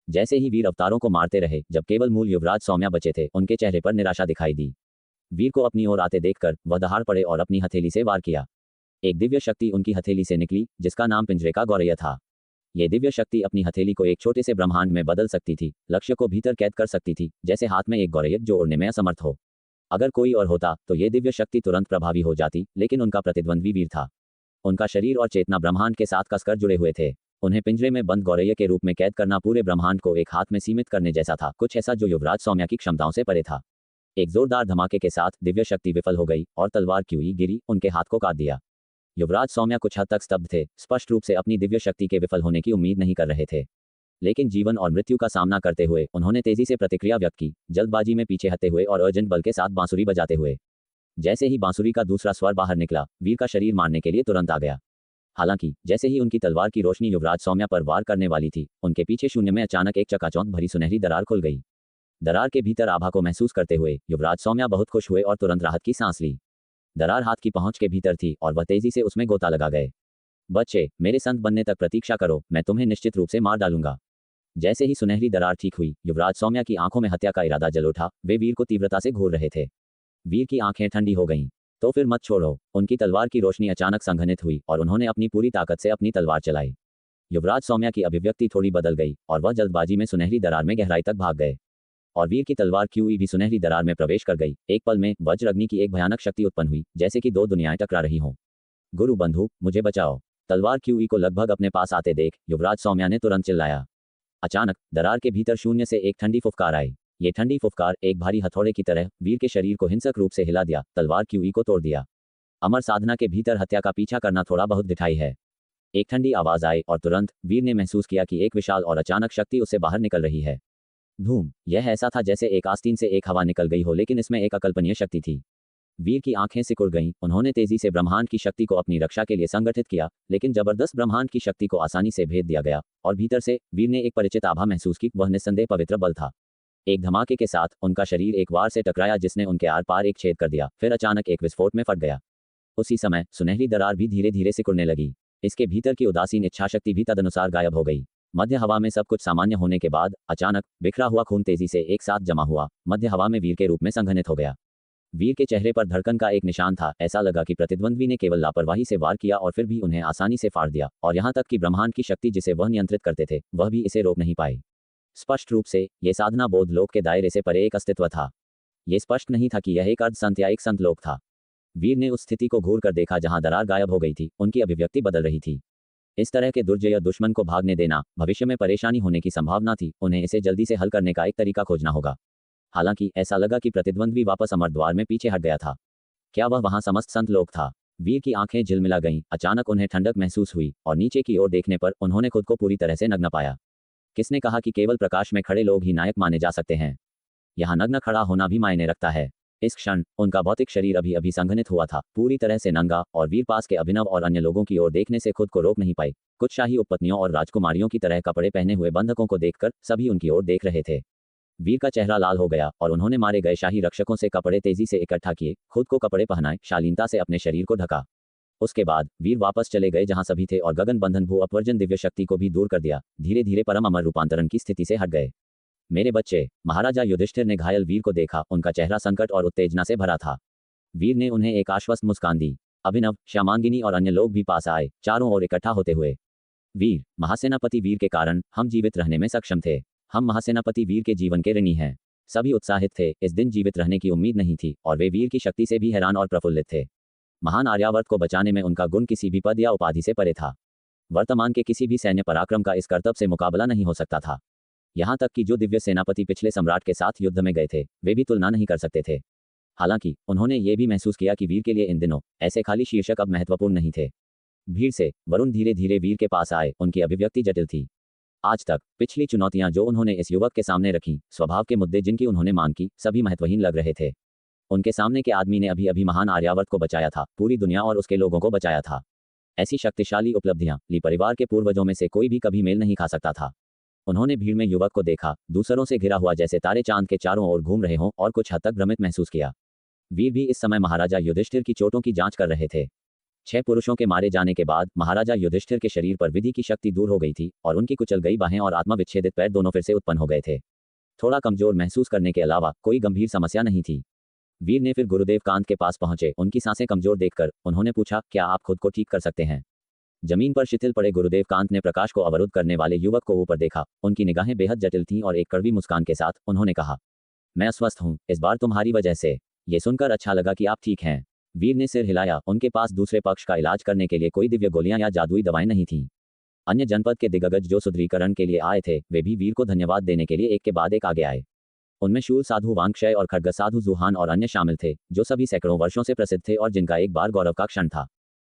जैसे ही वीर अवतारों को मारते रहे, जब केवल मूल युवराज सौम्या बचे थे, उनके चेहरे पर निराशा दिखाई दी। वीर को अपनी ओर आते देखकर वह दहाड़ पड़े और अपनी हथेली से वार किया। एक दिव्य शक्ति उनकी हथेली से निकली, जिसका नाम पिंजरे का गौरैया था। यह दिव्य शक्ति अपनी हथेली को एक छोटे से ब्रह्मांड में बदल सकती थी, लक्ष्य को भीतर कैद कर सकती थी, जैसे हाथ में एक गौरैया जो उड़ने में असमर्थ हो। अगर कोई और होता तो यह दिव्य शक्ति तुरंत प्रभावी हो जाती, लेकिन उनका प्रतिद्वंद्वी वीर था। उनका शरीर और चेतना ब्रह्मांड के साथ कसकर जुड़े हुए थे। उन्हें पिंजरे में बंद गौरैया के रूप में कैद करना पूरे ब्रह्मांड को एक हाथ में सीमित करने जैसा था, कुछ ऐसा जो युवराज सौम्या की क्षमताओं से परे था। एक जोरदार धमाके के साथ दिव्य शक्ति विफल हो गई और तलवार क्यूई गिरी, उनके हाथ को काट दिया। युवराज सौम्या कुछ हद तक स्तब्ध थे, स्पष्ट रूप से अपनी दिव्य शक्ति के विफल होने की उम्मीद नहीं कर रहे थे। लेकिन जीवन और मृत्यु का सामना करते हुए उन्होंने तेजी से प्रतिक्रिया व्यक्त की, जल्दबाजी में पीछे हटते हुए और अर्जेंट बल के साथ बांसुरी बजाते हुए। जैसे ही बांसुरी का दूसरा स्वर बाहर निकला, वीर का शरीर मारने के लिए तुरंत आ गया। हालांकि जैसे ही उनकी तलवार की रोशनी युवराज सौम्या पर वार करने वाली थी, उनके पीछे शून्य में अचानक एक चकाचौंध भरी सुनहरी दरार खुल गई। दरार के भीतर आभा को महसूस करते हुए युवराज सौम्या बहुत खुश हुए और तुरंत राहत की सांस ली। दरार हाथ की पहुंच के भीतर थी और वह तेजी से उसमें गोता लगा गए। बच्चे, मेरे संत बनने तक प्रतीक्षा करो, मैं तुम्हें निश्चित रूप से मार डालूंगा। जैसे ही सुनहरी दरार ठीक हुई, युवराज सौम्या की आंखों में हत्या का इरादा जल उठा। वे वीर को तीव्रता से घूर रहे थे। वीर की आंखें ठंडी हो गईं। तो फिर मत छोड़ो। उनकी तलवार की रोशनी अचानक संघनित हुई और उन्होंने अपनी पूरी ताकत से अपनी तलवार चलाई। युवराज सौम्या की अभिव्यक्ति थोड़ी बदल गई और वह जल्दबाजी में सुनहरी दरार में गहराई तक भाग गए। और वीर की तलवार क्यूई भी सुनहरी दरार में प्रवेश कर गई। एक पल में वज्र अग्नि की एक भयानक शक्ति उत्पन्न हुई, जैसे कि दो दुनियाएं टकरा रही हों। गुरु बंधु, मुझे बचाओ। तलवार क्यूई को लगभग अपने पास आते देख युवराज सौम्या ने तुरंत चिल्लाया। अचानक दरार के भीतर शून्य से एक ठंडी फुफकार आई। ये ठंडी फुफकार एक भारी हथौड़े की तरह वीर के शरीर को हिंसक रूप से हिला दिया, तलवार क्यूई को तोड़ दिया। अमर साधना के भीतर हत्या का पीछा करना थोड़ा बहुत दिखाई है। एक ठंडी आवाज आई और तुरंत वीर ने महसूस किया कि एक विशाल और अचानक शक्ति उससे बाहर निकल रही है। धूम! यह ऐसा था जैसे एक आस्तीन से एक हवा निकल गई हो, लेकिन इसमें एक अकल्पनीय शक्ति थी। वीर की आंखें सिकुड़ गईं। उन्होंने तेजी से ब्रह्मांड की शक्ति को अपनी रक्षा के लिए संगठित किया, लेकिन जबरदस्त ब्रह्मांड की शक्ति को आसानी से भेद दिया गया और भीतर से वीर ने एक परिचित आभा महसूस की। वह निस्संदेह पवित्र बल था। एक धमाके के साथ उनका शरीर एक वार से टकराया, जिसने उनके आर पार एक छेद कर दिया। फिर अचानक एक विस्फोट में फट गया। उसी समय सुनहरी दरार भी धीरे धीरे सिकुड़ने लगी। इसके भीतर की उदासीन इच्छाशक्ति भी तदनुसार गायब हो गई। मध्य हवा में सब कुछ सामान्य होने के बाद अचानक बिखरा हुआ खून तेजी से एक साथ जमा हुआ, मध्य हवा में वीर के रूप में संघनित हो गया। वीर के चेहरे पर धड़कन का एक निशान था। ऐसा लगा कि प्रतिद्वंद्वी ने केवल लापरवाही से वार किया और फिर भी उन्हें आसानी से फाड़ दिया, और यहाँ तक कि ब्रह्मांड की शक्ति जिसे वह नियंत्रित करते थे, वह भी इसे रोक नहीं पाई। स्पष्ट रूप से ये साधना बोध लोक के दायरे से परे एक अस्तित्व था। ये स्पष्ट नहीं था कि यह एक अर्ध संत या एक संत लोक था। वीर ने उस स्थिति को घूर कर देखा जहां दरार गायब हो गई थी। उनकी अभिव्यक्ति बदल रही थी। इस तरह के दुर्जय दुश्मन को भागने देना भविष्य में परेशानी होने की संभावना थी। उन्हें इसे जल्दी से हल करने का एक तरीका खोजना होगा। हालांकि ऐसा लगा कि प्रतिद्वंद्वी वापस अमर द्वार में पीछे हट गया था। क्या वह वहां समस्त संत लोक था? वीर की आंखें झिलमिला गईं। अचानक उन्हें ठंडक महसूस हुई और नीचे की ओर देखने पर उन्होंने खुद को पूरी तरह से नग्न पाया। किसने कहा कि केवल प्रकाश में खड़े लोग ही नायक माने जा सकते हैं? यहाँ नग्न खड़ा होना भी मायने रखता है। इस क्षण उनका भौतिक शरीर अभी अभी संघनित हुआ था, पूरी तरह से नंगा, और वीर पास के अभिनव और अन्य लोगों की ओर देखने से खुद को रोक नहीं पाई। कुछ शाही उपपत्नियों और राजकुमारियों की तरह कपड़े पहने हुए बंधकों को देखकर सभी उनकी ओर देख रहे थे। वीर का चेहरा लाल हो गया और उन्होंने मारे गए शाही रक्षकों से कपड़े तेजी से इकट्ठा किए, खुद को कपड़े पहनाए, शालीनता से अपने शरीर को ढका। उसके बाद वीर वापस चले गए जहां सभी थे और गगन बंधन भू अपवर्जन दिव्य शक्ति को भी दूर कर दिया। धीरे धीरे परम अमर रूपांतरण की स्थिति से हट गए। मेरे बच्चे, महाराजा युधिष्ठिर ने घायल वीर को देखा। उनका चेहरा संकट और उत्तेजना से भरा था। वीर ने उन्हें एक आश्वस्त मुस्कान दी। अभिनव, श्यामांगिनी और अन्य लोग भी पास आए, चारों ओर इकट्ठा होते हुए। वीर, महासेनापति वीर के कारण हम जीवित रहने में सक्षम थे। हम महासेनापति वीर के जीवन के ऋणी हैं। सभी उत्साहित थे। इस दिन जीवित रहने की उम्मीद नहीं थी और वे वीर की शक्ति से भी हैरान और प्रफुल्लित थे। महान आर्यावर्त को बचाने में उनका गुण किसी भी पद या उपाधि से परे था। वर्तमान के किसी भी सैन्य पराक्रम का इस कर्तव्य से मुकाबला नहीं हो सकता था। यहाँ तक कि जो दिव्य सेनापति पिछले सम्राट के साथ युद्ध में गए थे, वे भी तुलना नहीं कर सकते थे। हालांकि उन्होंने ये भी महसूस किया कि वीर के लिए इन दिनों ऐसे खाली शीर्षक अब महत्वपूर्ण नहीं थे। भीड़ से वरुण धीरे धीरे वीर के पास आए। उनकी अभिव्यक्ति जटिल थी। आज तक पिछली चुनौतियां जो उन्होंने इस युवक के सामने रखी, स्वभाव के मुद्दे जिनकी उन्होंने मांग की, सभी महत्वहीन लग रहे थे। उनके सामने के आदमी ने अभी अभी महान आर्यावर्त को बचाया था, पूरी दुनिया और उसके लोगों को बचाया था। ऐसी शक्तिशाली उपलब्धियां ली परिवार के पूर्वजों में से कोई भी कभी मेल नहीं खा सकता था। उन्होंने भीड़ में युवक को देखा, दूसरों से घिरा हुआ जैसे तारे चांद के चारों ओर घूम रहे हों, और कुछ हद तक भ्रमित महसूस किया। वीर भी इस समय महाराजा युधिष्ठिर की चोटों की जांच कर रहे थे। 6 पुरुषों के मारे जाने के बाद महाराजा युधिष्ठिर के शरीर पर विधि की शक्ति दूर हो गई थी और उनकी कुचल गई बाहें और आत्मविच्छेदित पैर दोनों फिर से उत्पन्न हो गए थे। थोड़ा कमजोर महसूस करने के अलावा कोई गंभीर समस्या नहीं थी। वीर ने फिर गुरुदेव कांत के पास पहुंचे। उनकी सांसें कमजोर देखकर उन्होंने पूछा, क्या आप खुद को ठीक कर सकते हैं? जमीन पर शिथिल पड़े गुरुदेव कांत ने प्रकाश को अवरुद्ध करने वाले युवक को ऊपर देखा। उनकी निगाहें बेहद जटिल थीं और एक कड़वी मुस्कान के साथ उन्होंने कहा, मैं अस्वस्थ हूं, इस बार तुम्हारी वजह से। ये सुनकर अच्छा लगा कि आप ठीक हैं। वीर ने सिर हिलाया। उनके पास दूसरे पक्ष का इलाज करने के लिए कोई दिव्य गोलियां या जादुई दवाएं नहीं थीं। अन्य जनपद के दिग्गज जो सुदृढ़ीकरण के लिए आए थे, वे भी वीर को धन्यवाद देने के लिए एक के बाद एक आगे आए। उनमें शूल साधु वांगक्षय और खड्ग साधु जुहान और अन्य शामिल थे, जो सभी सैकड़ों वर्षों से प्रसिद्ध थे और जिनका एक बार गौरव का क्षण था।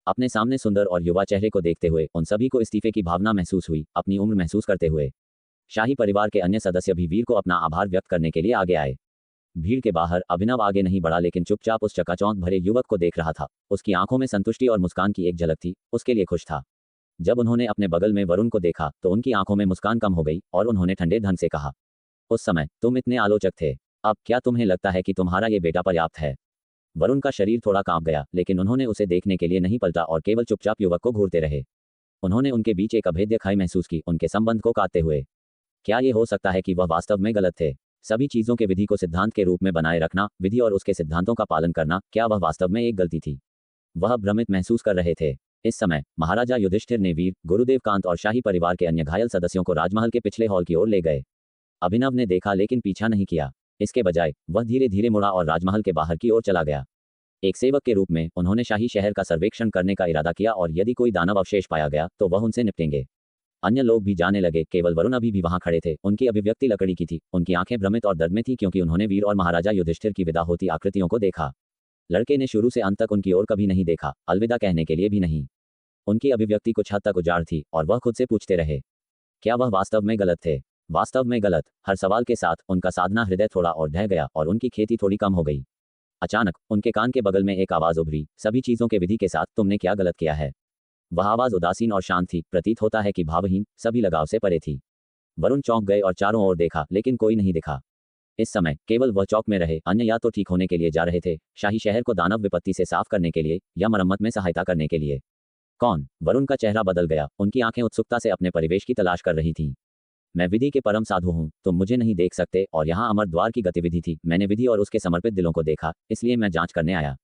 अपने सामने सुंदर और युवा चेहरे को देखते हुए उन सभी को इस्तीफे की भावना महसूस हुई, अपनी उम्र महसूस करते हुए। शाही परिवार के अन्य सदस्य भी वीर को अपना आभार व्यक्त करने के लिए आगे आए। भीड़ के बाहर अभिनव आगे नहीं बढ़ा, लेकिन चुपचाप उस चकाचौंध भरे युवक को देख रहा था। उसकी आंखों में संतुष्टि और मुस्कान की एक झलक थी। उसके लिए खुश था। जब उन्होंने अपने बगल में वरुण को देखा तो उनकी आंखों में मुस्कान कम हो गई और उन्होंने ठंडे ढंग से कहा, उस समय तुम इतने आलोचक थे। अब क्या तुम्हें लगता है कि तुम्हारा ये बेटा पर्याप्त है? वरुण का शरीर थोड़ा कांप गया, लेकिन उन्होंने उसे देखने के लिए नहीं पलटा और केवल चुपचाप युवक को घूरते रहे। उन्होंने उनके बीच एक अभेद्य खाई महसूस की, उनके संबंध को काटते हुए। क्या ये हो सकता है कि वह वास्तव में गलत थे? सभी चीजों के विधि को सिद्धांत के रूप में बनाए रखना, विधि और उसके सिद्धांतों का पालन करना, क्या वह वास्तव में एक गलती थी? वह भ्रमित महसूस कर रहे थे। इस समय महाराजा युधिष्ठिर ने वीर, गुरुदेव कांत और शाही परिवार के अन्य घायल सदस्यों को राजमहल के पिछले हॉल की ओर ले गए। अभिनव ने देखा लेकिन पीछा नहीं किया। इसके बजाय वह धीरे धीरे मुड़ा और राजमहल के बाहर की ओर चला गया। एक सेवक के रूप में उन्होंने शाही शहर का सर्वेक्षण करने का इरादा किया और यदि कोई दानव अवशेष पाया गया तो वह उनसे निपटेंगे। अन्य लोग भी जाने लगे, केवल वरुण अभी भी वहां खड़े थे। उनकी अभिव्यक्ति लकड़ी की थी, उनकी आंखें भ्रमित और दर्द में थी क्योंकि उन्होंने वीर और महाराजा युधिष्ठिर की विदा होती आकृतियों को देखा। लड़के ने शुरू से अंत तक उनकी ओर कभी नहीं देखा, अलविदा कहने के लिए भी नहीं। उनकी अभिव्यक्ति कुछ हद तक उजाड़ थी और वह खुद से पूछते रहे, क्या वह वास्तव में गलत थे? वास्तव में गलत? हर सवाल के साथ उनका साधना हृदय थोड़ा और ढह गया और उनकी खेती थोड़ी कम हो गई। अचानक उनके कान के बगल में एक आवाज उभरी, सभी चीजों के विधि के साथ तुमने क्या गलत किया है? वह आवाज उदासीन और शांत थी, प्रतीत होता है कि भावहीन, सभी लगाव से परे थी। वरुण चौंक गए और चारों ओर देखा, लेकिन कोई नहीं दिखा। इस समय केवल वह चौक में रहे, अन्य या तो ठीक होने के लिए जा रहे थे, शाही शहर को दानव विपत्ति से साफ करने के लिए, या मरम्मत में सहायता करने के लिए। कौन? वरुण का चेहरा बदल गया, उनकी आंखें उत्सुकता से अपने परिवेश की तलाश कर रही थीं। मैं विधि के परम साधु हूँ, तुम मुझे नहीं देख सकते और यहाँ अमर द्वार की गतिविधि थी, मैंने विधि और उसके समर्पित दिलों को देखा, इसलिए मैं जांच करने आया।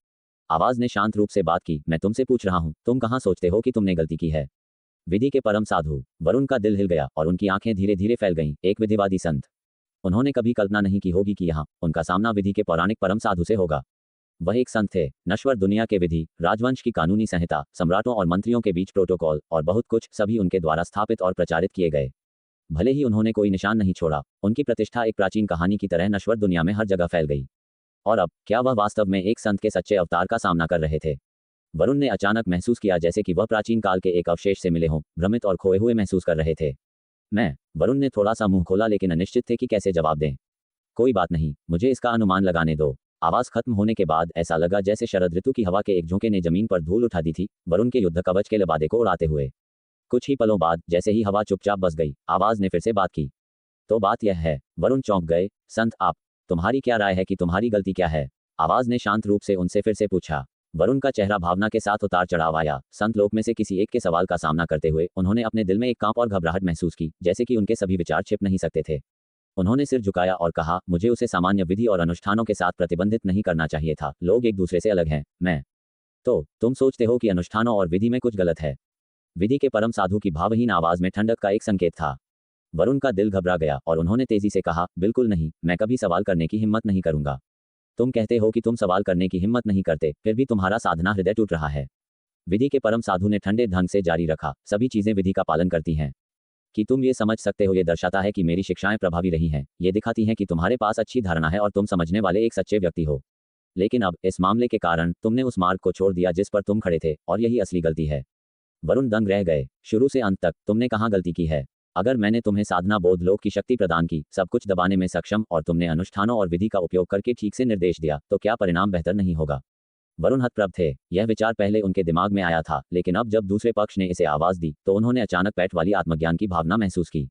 आवाज ने शांत रूप से बात की, मैं तुमसे पूछ रहा हूँ, तुम कहाँ सोचते हो कि तुमने गलती की है? विधि के परम साधु? वरुण का दिल हिल गया और उनकी आंखें धीरे धीरे फैल गईं, एक विधिवादी संत। उन्होंने कभी कल्पना नहीं की होगी कि यहाँ उनका सामना विधि के पौराणिक परम साधु से होगा। वह एक संत थे, नश्वर दुनिया के विधि, राजवंश की कानूनी संहिता, सम्राटों और मंत्रियों के बीच प्रोटोकॉल और बहुत कुछ, सभी उनके द्वारा स्थापित और प्रचारित किए गए। भले ही उन्होंने कोई निशान नहीं छोड़ा, उनकी प्रतिष्ठा एक प्राचीन कहानी की तरह नश्वर दुनिया में हर जगह फैल गई। और अब क्या वह वास्तव में एक संत के सच्चे अवतार का सामना कर रहे थे? वरुण ने अचानक महसूस किया जैसे कि वह प्राचीन काल के एक अवशेष से मिले हों, भ्रमित और खोए हुए महसूस कर रहे थे। वरुण ने थोड़ा सा मुंह खोला लेकिन अनिश्चित थे कि कैसे जवाब दें। कोई बात नहीं, मुझे इसका अनुमान लगाने दो। आवाज खत्म होने के बाद ऐसा लगा जैसे शरद ऋतु की हवा के एक झोंके ने जमीन पर धूल उठा दी थी, वरुण के युद्ध कवच के लबादे को उड़ाते हुए। कुछ ही पलों बाद जैसे ही हवा चुपचाप बस गई, आवाज ने फिर से बात की। तो बात यह है। वरुण चौंक गए। संत आप, तुम्हारी क्या राय है कि तुम्हारी गलती क्या है? आवाज ने शांत रूप से उनसे फिर से पूछा। वरुण का चेहरा भावना के साथ उतार चढ़ाव आया। संत लोक में से किसी एक के सवाल का सामना करते हुए उन्होंने अपने दिल में एक कांप और घबराहट महसूस की, जैसे कि उनके सभी विचार छिप नहीं सकते थे। उन्होंने सिर झुकाया और कहा, मुझे उसे सामान्य विधि और अनुष्ठानों के साथ प्रतिबंधित नहीं करना चाहिए था। लोग एक दूसरे से अलग हैं। तो तुम सोचते हो कि अनुष्ठानों और विधि में कुछ गलत है? विधि के परम साधु की भावहीन आवाज में ठंडक का एक संकेत था। वरुण का दिल घबरा गया और उन्होंने तेजी से कहा, बिल्कुल नहीं, मैं कभी सवाल करने की हिम्मत नहीं करूंगा। तुम कहते हो कि तुम सवाल करने की हिम्मत नहीं करते, फिर भी तुम्हारा साधना हृदय टूट रहा है। विधि के परम साधु ने ठंडे ढंग से जारी रखा, सभी चीजें विधि का पालन करती हैं। कि तुम ये समझ सकते हो, ये दर्शाता है कि मेरी शिक्षाएं प्रभावी रही हैं। ये दिखाती हैं कि तुम्हारे पास अच्छी धारणा है और तुम समझने वाले एक सच्चे व्यक्ति हो। लेकिन अब इस मामले के कारण तुमने उस मार्ग को छोड़ दिया जिस पर तुम खड़े थे, और यही असली गलती है। वरुण दंग रह गए। शुरू से अंत तक तुमने कहाँ गलती की है? अगर मैंने तुम्हें साधना बोध लोक की शक्ति प्रदान की, सब कुछ दबाने में सक्षम, और तुमने अनुष्ठानों और विधि का उपयोग करके ठीक से निर्देश दिया, तो क्या परिणाम बेहतर नहीं होगा? वरुण हतप्रभ थे। यह विचार पहले उनके दिमाग में आया था, लेकिन अब जब दूसरे पक्ष ने इसे आवाज दी तो उन्होंने अचानक पैठ वाली आत्मज्ञान की भावना महसूस की।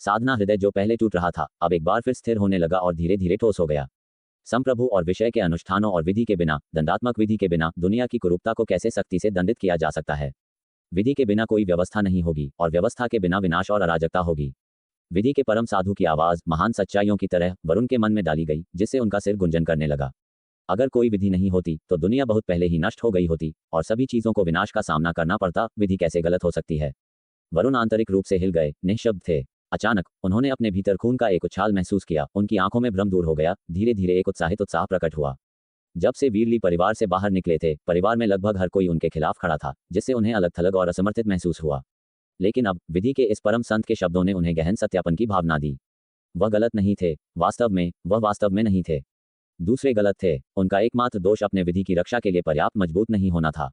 साधना हृदय जो पहले टूट रहा था, अब एक बार फिर स्थिर होने लगा और धीरे धीरे ठोस हो गया। संप्रभु और विषय के अनुष्ठानों और विधि के बिना, दंडात्मक विधि के बिना दुनिया की कुरूपता को कैसे सख्ती से दंडित किया जा सकता है? विधि के बिना कोई व्यवस्था नहीं होगी, और व्यवस्था के बिना विनाश और अराजकता होगी। विधि के परम साधु की आवाज महान सच्चाइयों की तरह वरुण के मन में डाली गई, जिससे उनका सिर गुंजन करने लगा। अगर कोई विधि नहीं होती तो दुनिया बहुत पहले ही नष्ट हो गई होती और सभी चीजों को विनाश का सामना करना पड़ता। विधि कैसे गलत हो सकती है? वरुण आंतरिक रूप से हिल गए, निःशब्द थे। अचानक उन्होंने अपने भीतर खून का एक उछाल महसूस किया, उनकी आंखों में भ्रम दूर हो गया, धीरे धीरे एक उत्साहित उत्साह प्रकट हुआ। जब से वीरली परिवार से बाहर निकले थे, परिवार में लगभग हर कोई उनके खिलाफ खड़ा था, जिससे उन्हें अलग थलग और असमर्थित महसूस हुआ। लेकिन अब विधि के इस परम संत के शब्दों ने उन्हें गहन सत्यापन की भावना दी। वह गलत नहीं थे, वह वास्तव में नहीं थे। दूसरे गलत थे। उनका एकमात्र दोष अपने विधि की रक्षा के लिए पर्याप्त मजबूत नहीं होना था।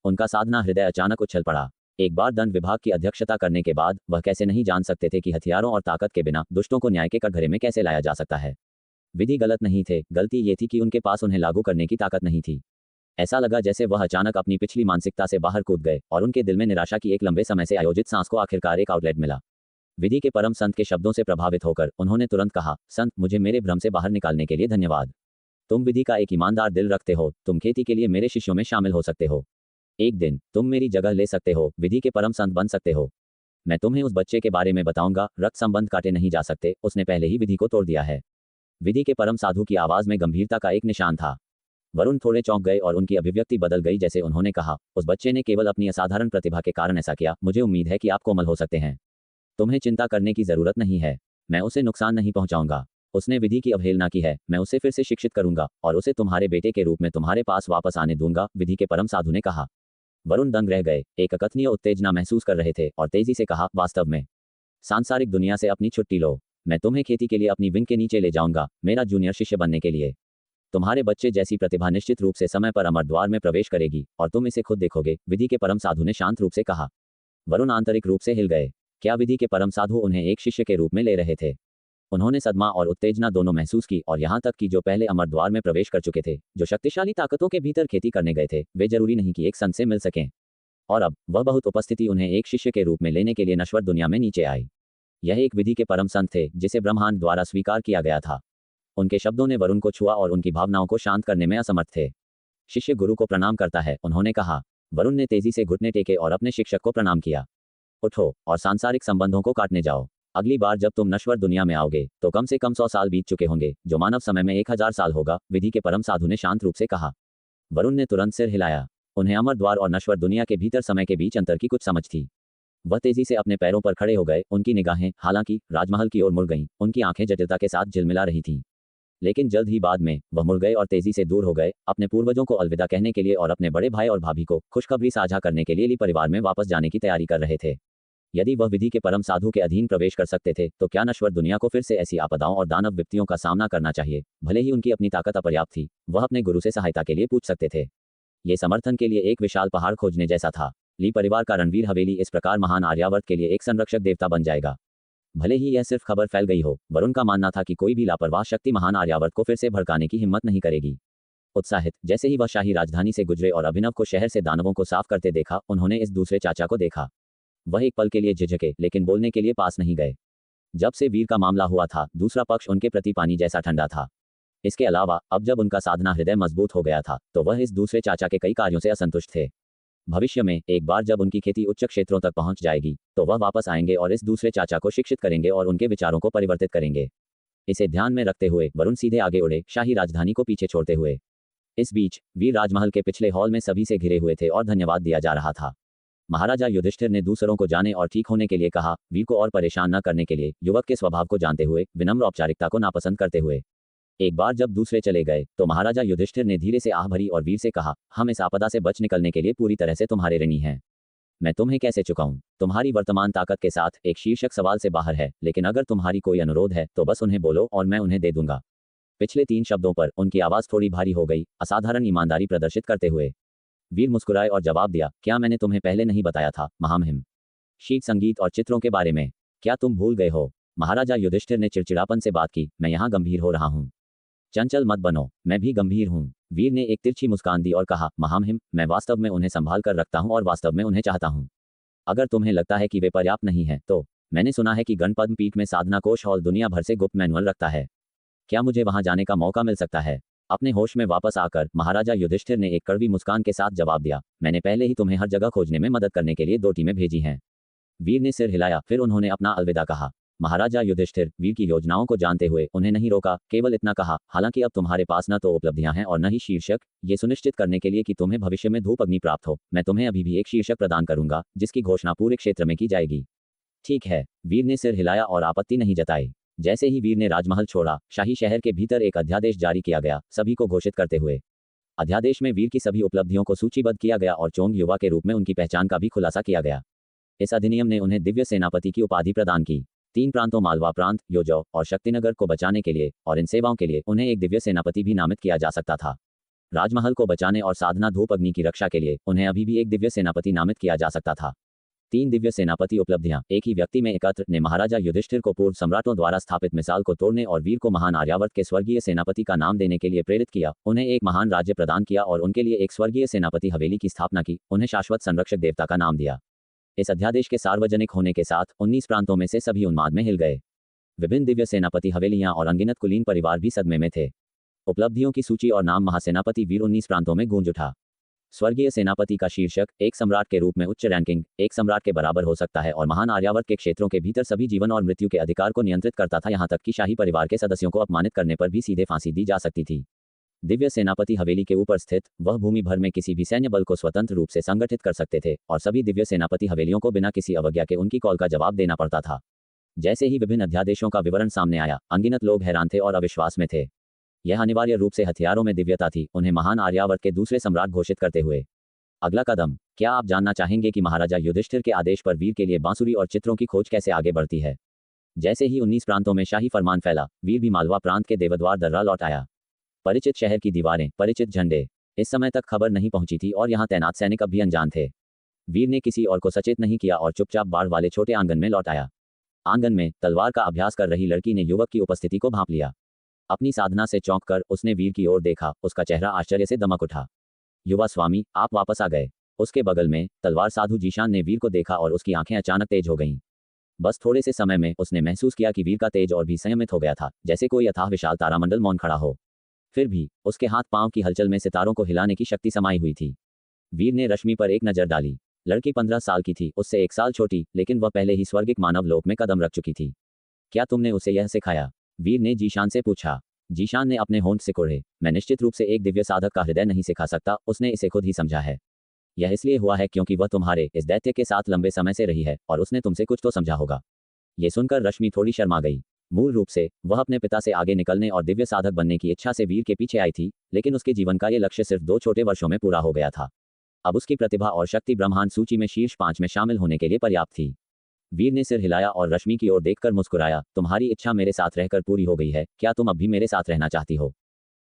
उनका साधना हृदय अचानक उछल पड़ा। एक बार दंड विभाग की अध्यक्षता करने के बाद वह कैसे नहीं जान सकते थे कि हथियारों और ताकत के बिना दुष्टों को न्याय के कटघरे में कैसे लाया जा सकता है। विधि गलत नहीं थे, गलती ये थी कि उनके पास उन्हें लागू करने की ताकत नहीं थी। ऐसा लगा जैसे वह अचानक अपनी पिछली मानसिकता से बाहर कूद गए और उनके दिल में निराशा की एक लंबे समय से आयोजित सांस को आखिरकार एक आउटलेट मिला। विधि के परम संत के शब्दों से प्रभावित होकर उन्होंने तुरंत कहा, संत, मुझे मेरे भ्रम से बाहर निकालने के लिए धन्यवाद। तुम विधि का एक ईमानदार दिल रखते हो, तुम खेती के लिए मेरे शिष्यों में शामिल हो सकते हो। एक दिन तुम मेरी जगह ले सकते हो, विधि के परम संत बन सकते हो। मैं तुम्हें उस बच्चे के बारे में बताऊंगा, रक्त संबंध काटे नहीं जा सकते, उसने पहले ही विधि को तोड़ दिया है। विधि के परम साधु की आवाज में गंभीरता का एक निशान था। वरुण थोड़े चौंक गए और उनकी अभिव्यक्ति बदल गई जैसे उन्होंने कहा, उस बच्चे ने केवल अपनी असाधारण प्रतिभा के कारण ऐसा किया, मुझे उम्मीद है कि आप कोमल हो सकते हैं। तुम्हें चिंता करने की जरूरत नहीं है, मैं उसे नुकसान नहीं पहुंचाऊंगा। उसने विधि की अवहेलना की है, मैं उसे फिर से शिक्षित करूंगा और उसे तुम्हारे बेटे के रूप में तुम्हारे पास वापस आने दूंगा, विधि के परम साधु ने कहा। वरुण दंग रह गए, एक अकथनीय उत्तेजना महसूस कर रहे थे और तेजी से कहा, वास्तव में सांसारिक दुनिया से अपनी छुट्टी लो, मैं तुम्हें खेती के लिए अपनी विंग के नीचे ले जाऊंगा, मेरा जूनियर शिष्य बनने के लिए। तुम्हारे बच्चे जैसी प्रतिभा निश्चित रूप से समय पर अमर द्वार में प्रवेश करेगी और तुम इसे खुद देखोगे, विधि के परम साधु ने शांत रूप से कहा। वरुण आंतरिक रूप से हिल गए। क्या विधि के परम साधु उन्हें एक शिष्य के रूप में ले रहे थे? उन्होंने सदमा और उत्तेजना दोनों महसूस की और यहाँ तक कि जो पहले अमर द्वार में प्रवेश कर चुके थे, जो शक्तिशाली ताकतों के भीतर खेती करने गए थे, वे जरूरी नहीं कि एक संत से मिल सकें। और अब वह बहुत उपस्थिति उन्हें एक शिष्य के रूप में लेने के लिए नश्वर दुनिया में नीचे आई। यह एक विधि के परम संत थे जिसे ब्रह्मांड द्वारा स्वीकार किया गया था। उनके शब्दों ने वरुण को छुआ और उनकी भावनाओं को शांत करने में असमर्थ थे। शिष्य गुरु को प्रणाम करता है, उन्होंने कहा। वरुण ने तेजी से घुटने टेके और अपने शिक्षक को प्रणाम किया। उठो और सांसारिक संबंधों को काटने जाओ। अगली बार जब तुम नश्वर दुनिया में आओगे तो कम से कम 100 साल बीत चुके होंगे, जो मानव समय में 1000 साल होगा, विधि के परम साधु ने शांत रूप से कहा। वरुण ने तुरंत सिर हिलाया। उन्हें अमर द्वार और नश्वर दुनिया के भीतर समय के बीच अंतर की कुछ समझ थी। वह तेजी से अपने पैरों पर खड़े हो गए, उनकी निगाहें हालांकि राजमहल की ओर मुड़ गईं, उनकी आंखें जटिलता के साथ झिलमिला रही थीं। लेकिन जल्द ही बाद में वह मुड़ गए और तेजी से दूर हो गए, अपने पूर्वजों को अलविदा कहने के लिए और अपने बड़े भाई और भाभी को खुशखबरी साझा करने के लिए परिवार में वापस जाने की तैयारी कर रहे थे। यदि वह विधि के परम साधु के अधीन प्रवेश कर सकते थे तो क्या नश्वर दुनिया को फिर से ऐसी आपदाओं और दानव विपत्तियों का सामना करना चाहिए? भले ही उनकी अपनी ताकत अपर्याप्त थी, वह अपने गुरु से सहायता के लिए पूछ सकते थे। ये समर्थन के लिए एक विशाल पहाड़ खोजने जैसा था। ली परिवार का रणवीर हवेली इस प्रकार महान आर्यावर्त के लिए एक संरक्षक देवता बन जाएगा। भले ही यह सिर्फ खबर फैल गई हो, वरुण का मानना था कि कोई भी लापरवाह शक्ति महान आर्यावर्त को फिर से भड़काने की हिम्मत नहीं करेगी। उत्साहित जैसे ही वह शाही राजधानी से गुजरे और अभिनव को शहर से दानवों को साफ करते देखा, उन्होंने इस दूसरे चाचा को देखा। वह एक पल के लिए झिझके, लेकिन बोलने के लिए पास नहीं गए। जब से वीर का मामला हुआ था, दूसरा पक्ष उनके प्रति पानी जैसा ठंडा था। इसके अलावा अब जब उनका साधना हृदय मजबूत हो गया था तो वह इस दूसरे चाचा के कई कार्यों से असंतुष्ट थे। भविष्य में एक बार जब उनकी खेती उच्च क्षेत्रों तक पहुंच जाएगी तो वह वापस आएंगे और इस दूसरे चाचा को शिक्षित करेंगे और उनके विचारों को परिवर्तित करेंगे। इसे ध्यान में रखते हुए वरुण सीधे आगे उड़े, शाही राजधानी को पीछे छोड़ते हुए। इस बीच वीर राजमहल के पिछले हॉल में सभी से घिरे हुए थे और धन्यवाद दिया जा रहा था। महाराजा युधिष्ठिर ने दूसरों को जाने और ठीक होने के लिए कहा, वीर को और परेशान न करने के लिए, युवक के स्वभाव को जानते हुए, विनम्र औपचारिकता को नापसंद करते हुए। एक बार जब दूसरे चले गए तो महाराजा युधिष्ठिर ने धीरे से आह भरी और वीर से कहा, हम इस आपदा से बच निकलने के लिए पूरी तरह से तुम्हारे ऋणी हैं। मैं तुम्हें कैसे चुकाऊं? तुम्हारी वर्तमान ताकत के साथ एक शीर्षक सवाल से बाहर है, लेकिन अगर तुम्हारी कोई अनुरोध है तो बस उन्हें बोलो और मैं उन्हें दे दूंगा। पिछले 3 शब्दों पर उनकी आवाज थोड़ी भारी हो गई, असाधारण ईमानदारी प्रदर्शित करते हुए। वीर मुस्कुराए और जवाब दिया, क्या मैंने तुम्हें पहले नहीं बताया था, महामहिम? शीत संगीत और चित्रों के बारे में क्या तुम भूल गए हो? महाराजा युधिष्ठिर ने चिड़चिड़ापन से बात की, मैं यहाँ गंभीर हो रहा हूँ। चंचल मत बनो, मैं भी गंभीर हूँ। वीर ने एक तिरछी मुस्कान दी और कहा, महामहिम, मैं वास्तव में उन्हें संभाल कर रखता हूँ और वास्तव में उन्हें चाहता हूँ। अगर तुम्हें लगता है कि वे पर्याप्त नहीं है तो मैंने सुना है कि गणपद्म पीठ में साधना कोश हॉल दुनिया भर से गुप्त मैनुअल रखता है। क्या मुझे वहां जाने का मौका मिल सकता है? अपने होश में वापस आकर महाराजा युधिष्ठिर ने एक कड़वी मुस्कान के साथ जवाब दिया, मैंने पहले ही तुम्हें हर जगह खोजने में मदद करने के लिए 2 टीमें भेजी हैं। वीर ने सिर हिलाया, फिर उन्होंने अपना अलविदा कहा। महाराजा युधिष्ठिर वीर की योजनाओं को जानते हुए उन्हें नहीं रोका, केवल इतना कहा, हालांकि अब तुम्हारे पास न तो उपलब्धियां हैं और न ही शीर्षक। ये सुनिश्चित करने के लिए कि तुम्हें भविष्य में धूप अग्नि प्राप्त हो, मैं तुम्हें अभी भी एक शीर्षक प्रदान करूंगा जिसकी घोषणा पूरे क्षेत्र में की जाएगी। ठीक है, वीर ने सिर हिलाया और आपत्ति नहीं जताई। जैसे ही वीर ने राजमहल छोड़ा, शाही शहर के भीतर एक अध्यादेश जारी किया गया, सभी को घोषित करते हुए। अध्यादेश में वीर की सभी उपलब्धियों को सूचीबद्ध किया गया और चोंग युवा के रूप में उनकी पहचान का भी खुलासा किया गया। इस अधिनियम ने उन्हें दिव्य सेनापति की उपाधि प्रदान की। 3 प्रांतों मालवा प्रांत, योजौ और शक्तिनगर को बचाने के लिए और इन सेवाओं के लिए उन्हें एक दिव्य सेनापति भी नामित किया जा सकता था। राजमहल को बचाने और साधना धूप अग्नि की रक्षा के लिए उन्हें अभी भी एक दिव्य सेनापति नामित किया जा सकता था। 3 दिव्य सेनापति उपलब्धियां एक ही व्यक्ति में एकत्र ने महाराजा युधिष्ठिर को पूर्व सम्राटों द्वारा स्थापित मिसाल को तोड़ने और वीर को महान आर्यावर्त के स्वर्गीय सेनापति का नाम देने के लिए प्रेरित किया, उन्हें एक महान राज्य प्रदान किया और उनके लिए एक स्वर्गीय सेनापति हवेली की स्थापना की, उन्हें शाश्वत संरक्षक देवता का नाम दिया। इस अध्यादेश के सार्वजनिक होने के साथ 19 प्रांतों में से सभी उन्माद में हिल गए। विभिन्न दिव्य सेनापति हवेलियां और अनगिनत कुलीन परिवार भी सदमे में थे। उपलब्धियों की सूची और नाम महासेनापति वीर 19 प्रांतों में गूंज उठा। स्वर्गीय सेनापति का शीर्षक एक सम्राट के रूप में उच्च रैंकिंग, एक सम्राट के बराबर हो सकता है और महान आर्यावर्त के क्षेत्रों के भीतर सभी जीवन और मृत्यु के अधिकार को नियंत्रित करता था। यहाँ तक कि शाही परिवार के सदस्यों को अपमानित करने पर भी सीधे फांसी दी जा सकती थी। दिव्य सेनापति हवेली के ऊपर स्थित वह भूमि भर में किसी भी सैन्य बल को स्वतंत्र रूप से संगठित कर सकते थे और सभी दिव्य सेनापति हवेलियों को बिना किसी अवज्ञा के उनकी कॉल का जवाब देना पड़ता था। जैसे ही विभिन्न अध्यादेशों का विवरण सामने आया, अनगिनत लोग हैरान थे और अविश्वास में थे। यह अनिवार्य रूप से हथियारों में दिव्यता थी, उन्हें महान आर्यावर्त के दूसरे सम्राट घोषित करते हुए। अगला कदम, क्या आप जानना चाहेंगे कि महाराजा युधिष्ठिर के आदेश पर वीर के लिए बांसुरी और चित्रों की खोज कैसे आगे बढ़ती है? जैसे ही 19 प्रांतों में शाही फरमान फैला, वीर भी मालवा प्रांत के देवद्वार दर्रा लौट आया। परिचित शहर की दीवारें, परिचित झंडे। इस समय तक खबर नहीं पहुंची थी और यहाँ तैनात सैनिक अब भी अनजान थे। वीर ने किसी और को सचेत नहीं किया और चुपचाप बाढ़ वाले छोटे आंगन में लौट आया। आंगन में तलवार का अभ्यास कर रही लड़की ने युवक की उपस्थिति को भांप लिया। अपनी साधना से चौंक कर उसने वीर की ओर देखा, उसका चेहरा आश्चर्य से दमक उठा। युवा स्वामी, आप वापस आ गए। उसके बगल में तलवार साधु जीशान ने वीर को देखा और उसकी आंखें अचानक तेज हो गईं। बस थोड़े से समय में उसने महसूस किया कि वीर का तेज और भी संयमित हो गया था, जैसे कोई अथाह विशाल तारामंडल मौन खड़ा हो। फिर भी उसके हाथ पांव की हलचल में सितारों को हिलाने की शक्ति समाई हुई थी। वीर ने रश्मि पर एक नजर डाली। लड़की 15 साल की थी, उससे 1 साल छोटी, लेकिन वह पहले ही स्वर्गिक मानव लोक में कदम रख चुकी थी। क्या तुमने उसे यह सिखाया? वीर ने जीशान से पूछा। जीशान ने अपने होंठ सिकोड़े। मैं निश्चित रूप से एक दिव्य साधक का हृदय नहीं सिखा सकता, उसने इसे खुद ही समझा है। यह इसलिए हुआ है क्योंकि वह तुम्हारे इस दैत्य के साथ लंबे समय से रही है और उसने तुमसे कुछ तो समझा होगा। ये सुनकर रश्मि थोड़ी शर्मा गई। मूल रूप से वह अपने पिता से आगे निकलने और दिव्य साधक बनने की इच्छा से वीर के पीछे आई थी, लेकिन उसके जीवन का ये लक्ष्य सिर्फ 2 छोटे वर्षों में पूरा हो गया था। अब उसकी प्रतिभा और शक्ति ब्रह्मांड सूची में शीर्ष 5 में शामिल होने के लिए पर्याप्त थी। वीर ने सिर हिलाया और रश्मि की ओर देखकर मुस्कुराया। तुम्हारी इच्छा मेरे साथ रहकर पूरी हो गई है, क्या तुम अब भी मेरे साथ रहना चाहती हो?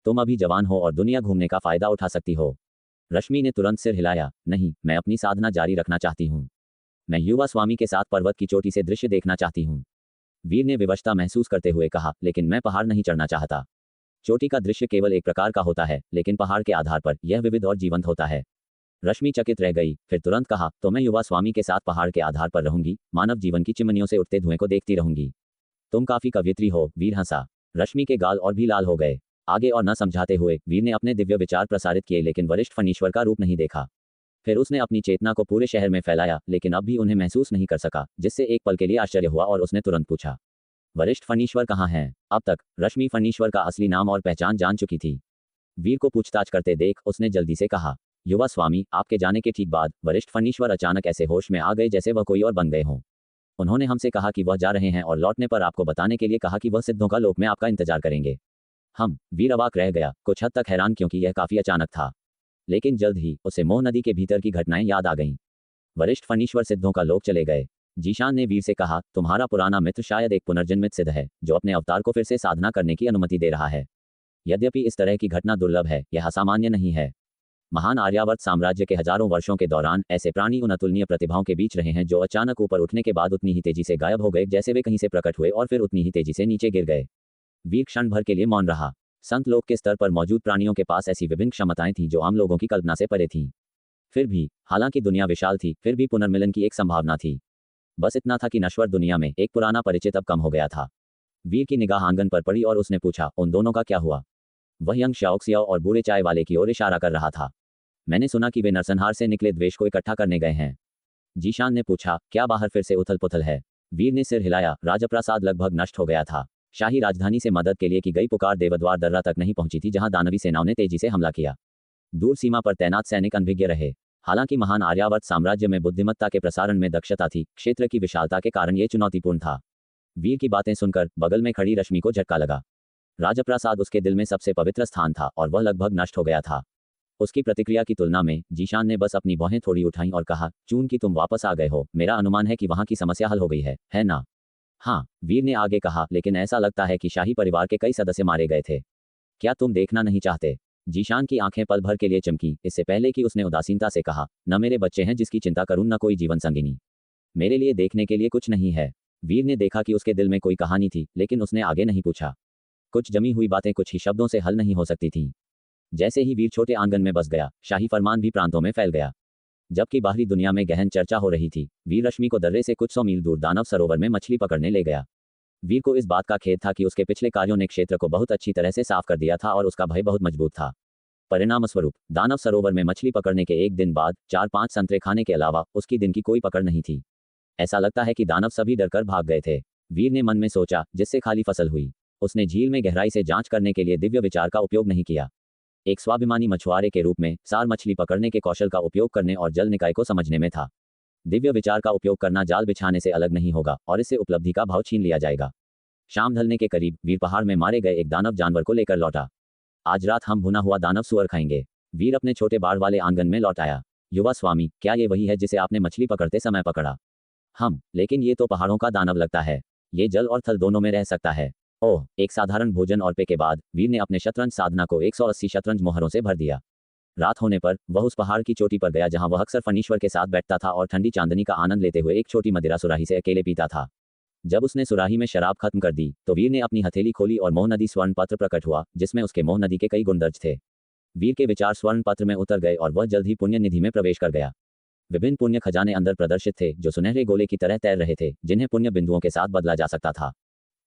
तुम अभी जवान हो और दुनिया घूमने का फायदा उठा सकती हो। रश्मि ने तुरंत सिर हिलाया। नहीं, मैं अपनी साधना जारी रखना चाहती हूँ। मैं युवा स्वामी के साथ पर्वत की चोटी से दृश्य देखना चाहती हूँ। वीर ने विवशता महसूस करते हुए कहा, लेकिन मैं पहाड़ नहीं चढ़ना चाहता। चोटी का दृश्य केवल एक प्रकार का होता है, लेकिन पहाड़ के आधार पर यह विविध और जीवंत होता है। रश्मि चकित रह गई, फिर तुरंत कहा, तो मैं युवा स्वामी के साथ पहाड़ के आधार पर रहूंगी, मानव जीवन की चिमनियों से उठते धुएं को देखती रहूंगी। तुम काफी कवियत्री हो। वीर हंसा। रश्मि के गाल और भी लाल हो गए। आगे और न समझाते हुए वीर ने अपने दिव्य विचार प्रसारित किए, लेकिन वरिष्ठ फणीश्वर का रूप नहीं देखा। फिर उसने अपनी चेतना को पूरे शहर में फैलाया, लेकिन अब भी उन्हें महसूस नहीं कर सका, जिससे एक पल के लिए आश्चर्य हुआ और उसने तुरंत पूछा, वरिष्ठ फणीश्वर कहाँ हैं? अब तक रश्मि फणीश्वर का असली नाम और पहचान जान चुकी थी। वीर को पूछताछ करते देख उसने जल्दी से कहा, युवा स्वामी, आपके जाने के ठीक बाद वरिष्ठ फणीश्वर अचानक ऐसे होश में आ गए जैसे वह कोई और बन गए हों। उन्होंने हमसे कहा कि वह जा रहे हैं और लौटने पर आपको बताने के लिए कहा कि वह सिद्धों का लोक में आपका इंतजार करेंगे। वीर अवाक रह गया, कुछ हद तक हैरान, क्योंकि यह काफी अचानक था। लेकिन जल्द ही उसे मोह नदी के भीतर की घटनाएं याद आ गईं। वरिष्ठ फणीश्वर सिद्धों का लोक चले गए। जीशान ने वीर से कहा, तुम्हारा पुराना मित्र शायद एक पुनर्जन्मित सिद्ध है, जो अपने अवतार को फिर से साधना करने की अनुमति दे रहा है। यद्यपि इस तरह की घटना दुर्लभ है, यह असामान्य नहीं है। महान आर्यावर्त साम्राज्य के हजारों वर्षों के दौरान ऐसे प्राणी उन अतुलनीय प्रतिभाओं के बीच रहे हैं जो अचानक ऊपर उठने के बाद उतनी ही तेजी से गायब हो गए जैसे वे कहीं से प्रकट हुए और फिर उतनी ही तेजी से नीचे गिर गए। वीर क्षण भर के लिए मौन रहा। संत लोक के स्तर पर मौजूद प्राणियों के पास ऐसी विभिन्न क्षमताएं थीं जो आम लोगों की कल्पना से परे थीं। फिर भी, हालांकि दुनिया विशाल थी, फिर भी पुनर्मिलन की एक संभावना थी। बस इतना था कि नश्वर दुनिया में एक पुराना परिचित अब कम हो गया था। वीर की निगाह आंगन पर पड़ी और उसने पूछा, उन दोनों का क्या हुआ? वह यंग शाओक्सियाओ और बूढ़े चाय वाले की ओर इशारा कर रहा था। मैंने सुना कि वे नरसंहार से निकले द्वेष को इकट्ठा करने गए हैं। जीशान ने पूछा, क्या बाहर फिर से उथल पुथल है? वीर ने सिर हिलाया। राजप्रासाद लगभग नष्ट हो गया था। शाही राजधानी से मदद के लिए की गई पुकार देवद्वार दर्रा तक नहीं पहुंची थी, जहां दानवी सेनाओं ने तेजी से हमला किया। दूर सीमा पर तैनात सैनिक अनभिज्ञ रहे। हालांकि महान आर्यावर्त साम्राज्य में बुद्धिमत्ता के प्रसारण में दक्षता थी, क्षेत्र की विशालता के कारण यह चुनौतीपूर्ण था। वीर की बातें सुनकर बगल में खड़ी रश्मि को झटका लगा। राजप्रासाद उसके दिल में सबसे पवित्र स्थान था और वह लगभग नष्ट हो गया था। उसकी प्रतिक्रिया की तुलना में जीशान ने बस अपनी भौहें थोड़ी उठाईं और कहा, चून कि तुम वापस आ गए हो, मेरा अनुमान है कि वहां की समस्या हल हो गई है ना? हाँ, वीर ने आगे कहा, लेकिन ऐसा लगता है कि शाही परिवार के कई सदस्य मारे गए थे। क्या तुम देखना नहीं चाहते? जीशान की आंखें पल भर के लिए चमकी, इससे पहले कि उसने उदासीनता से कहा, न मेरे बच्चे हैं जिसकी चिंता करूं, न कोई जीवन संगिनी। मेरे लिए देखने के लिए कुछ नहीं है। वीर ने देखा कि उसके दिल में कोई कहानी थी, लेकिन उसने आगे नहीं पूछा। कुछ जमी हुई बातें कुछ ही शब्दों से हल नहीं हो सकती थीं। जैसे ही वीर छोटे आंगन में बस गया, शाही फरमान भी प्रांतों में फैल गया। जबकि बाहरी दुनिया में गहन चर्चा हो रही थी, वीर रश्मि को दर्रे से कुछ 100 मील दूर दानव सरोवर में मछली पकड़ने ले गया। वीर को इस बात का खेद था कि उसके पिछले कार्यों ने क्षेत्र को बहुत अच्छी तरह से साफ कर दिया था और उसका भय बहुत मजबूत था। परिणामस्वरूप दानव सरोवर में मछली पकड़ने के एक दिन बाद 4-5 संतरे खाने के अलावा उसकी दिन की कोई पकड़ नहीं थी। ऐसा लगता है कि दानव सभी डरकर भाग गए थे, वीर ने मन में सोचा, जिससे खाली फसल हुई। उसने झील में गहराई से जांच करने के लिए दिव्य विचार का उपयोग नहीं किया। एक स्वाभिमानी मछुआरे के रूप में सार मछली पकड़ने के कौशल का उपयोग करने और जल निकाय को समझने में था। दिव्य विचार का उपयोग करना जाल बिछाने से अलग नहीं होगा और इससे उपलब्धि का भाव छीन लिया जाएगा। शाम ढलने के करीब वीर पहाड़ में मारे गए एक दानव जानवर को लेकर लौटा। आज रात हम भुना हुआ दानव सुअर खाएंगे। वीर अपने छोटे बाड़ वाले आंगन में लौट आया। युवा स्वामी, क्या ये वही है जिसे आपने मछली पकड़ते समय पकड़ा? हम, लेकिन ये तो पहाड़ों का दानव लगता है। ये जल और थल दोनों में रह सकता है। ओह, एक साधारण भोजन और पे के बाद वीर ने अपने शतरंज साधना को 180 शतरंज मोहरों से भर दिया। रात होने पर वह उस पहाड़ की चोटी पर गया जहां वह अक्सर फणीश्वर के साथ बैठता था और ठंडी चांदनी का आनंद लेते हुए एक छोटी मदिरा सुराही से अकेले पीता था। जब उसने सुराही में शराब खत्म कर दी तो वीर ने अपनी हथेली खोली और मोह नदी स्वर्ण पत्र प्रकट हुआ, जिसमें उसके मोह नदी के कई गुण दर्ज थे। वीर के विचार स्वर्ण पत्र में उतर गए और वह जल्द ही पुण्य निधि में प्रवेश कर गया। विभिन्न पुण्य खजाने अंदर प्रदर्शित थे जो सुनहरे गोले की तरह तैर रहे थे, जिन्हें पुण्य बिंदुओं के साथ बदला जा सकता था।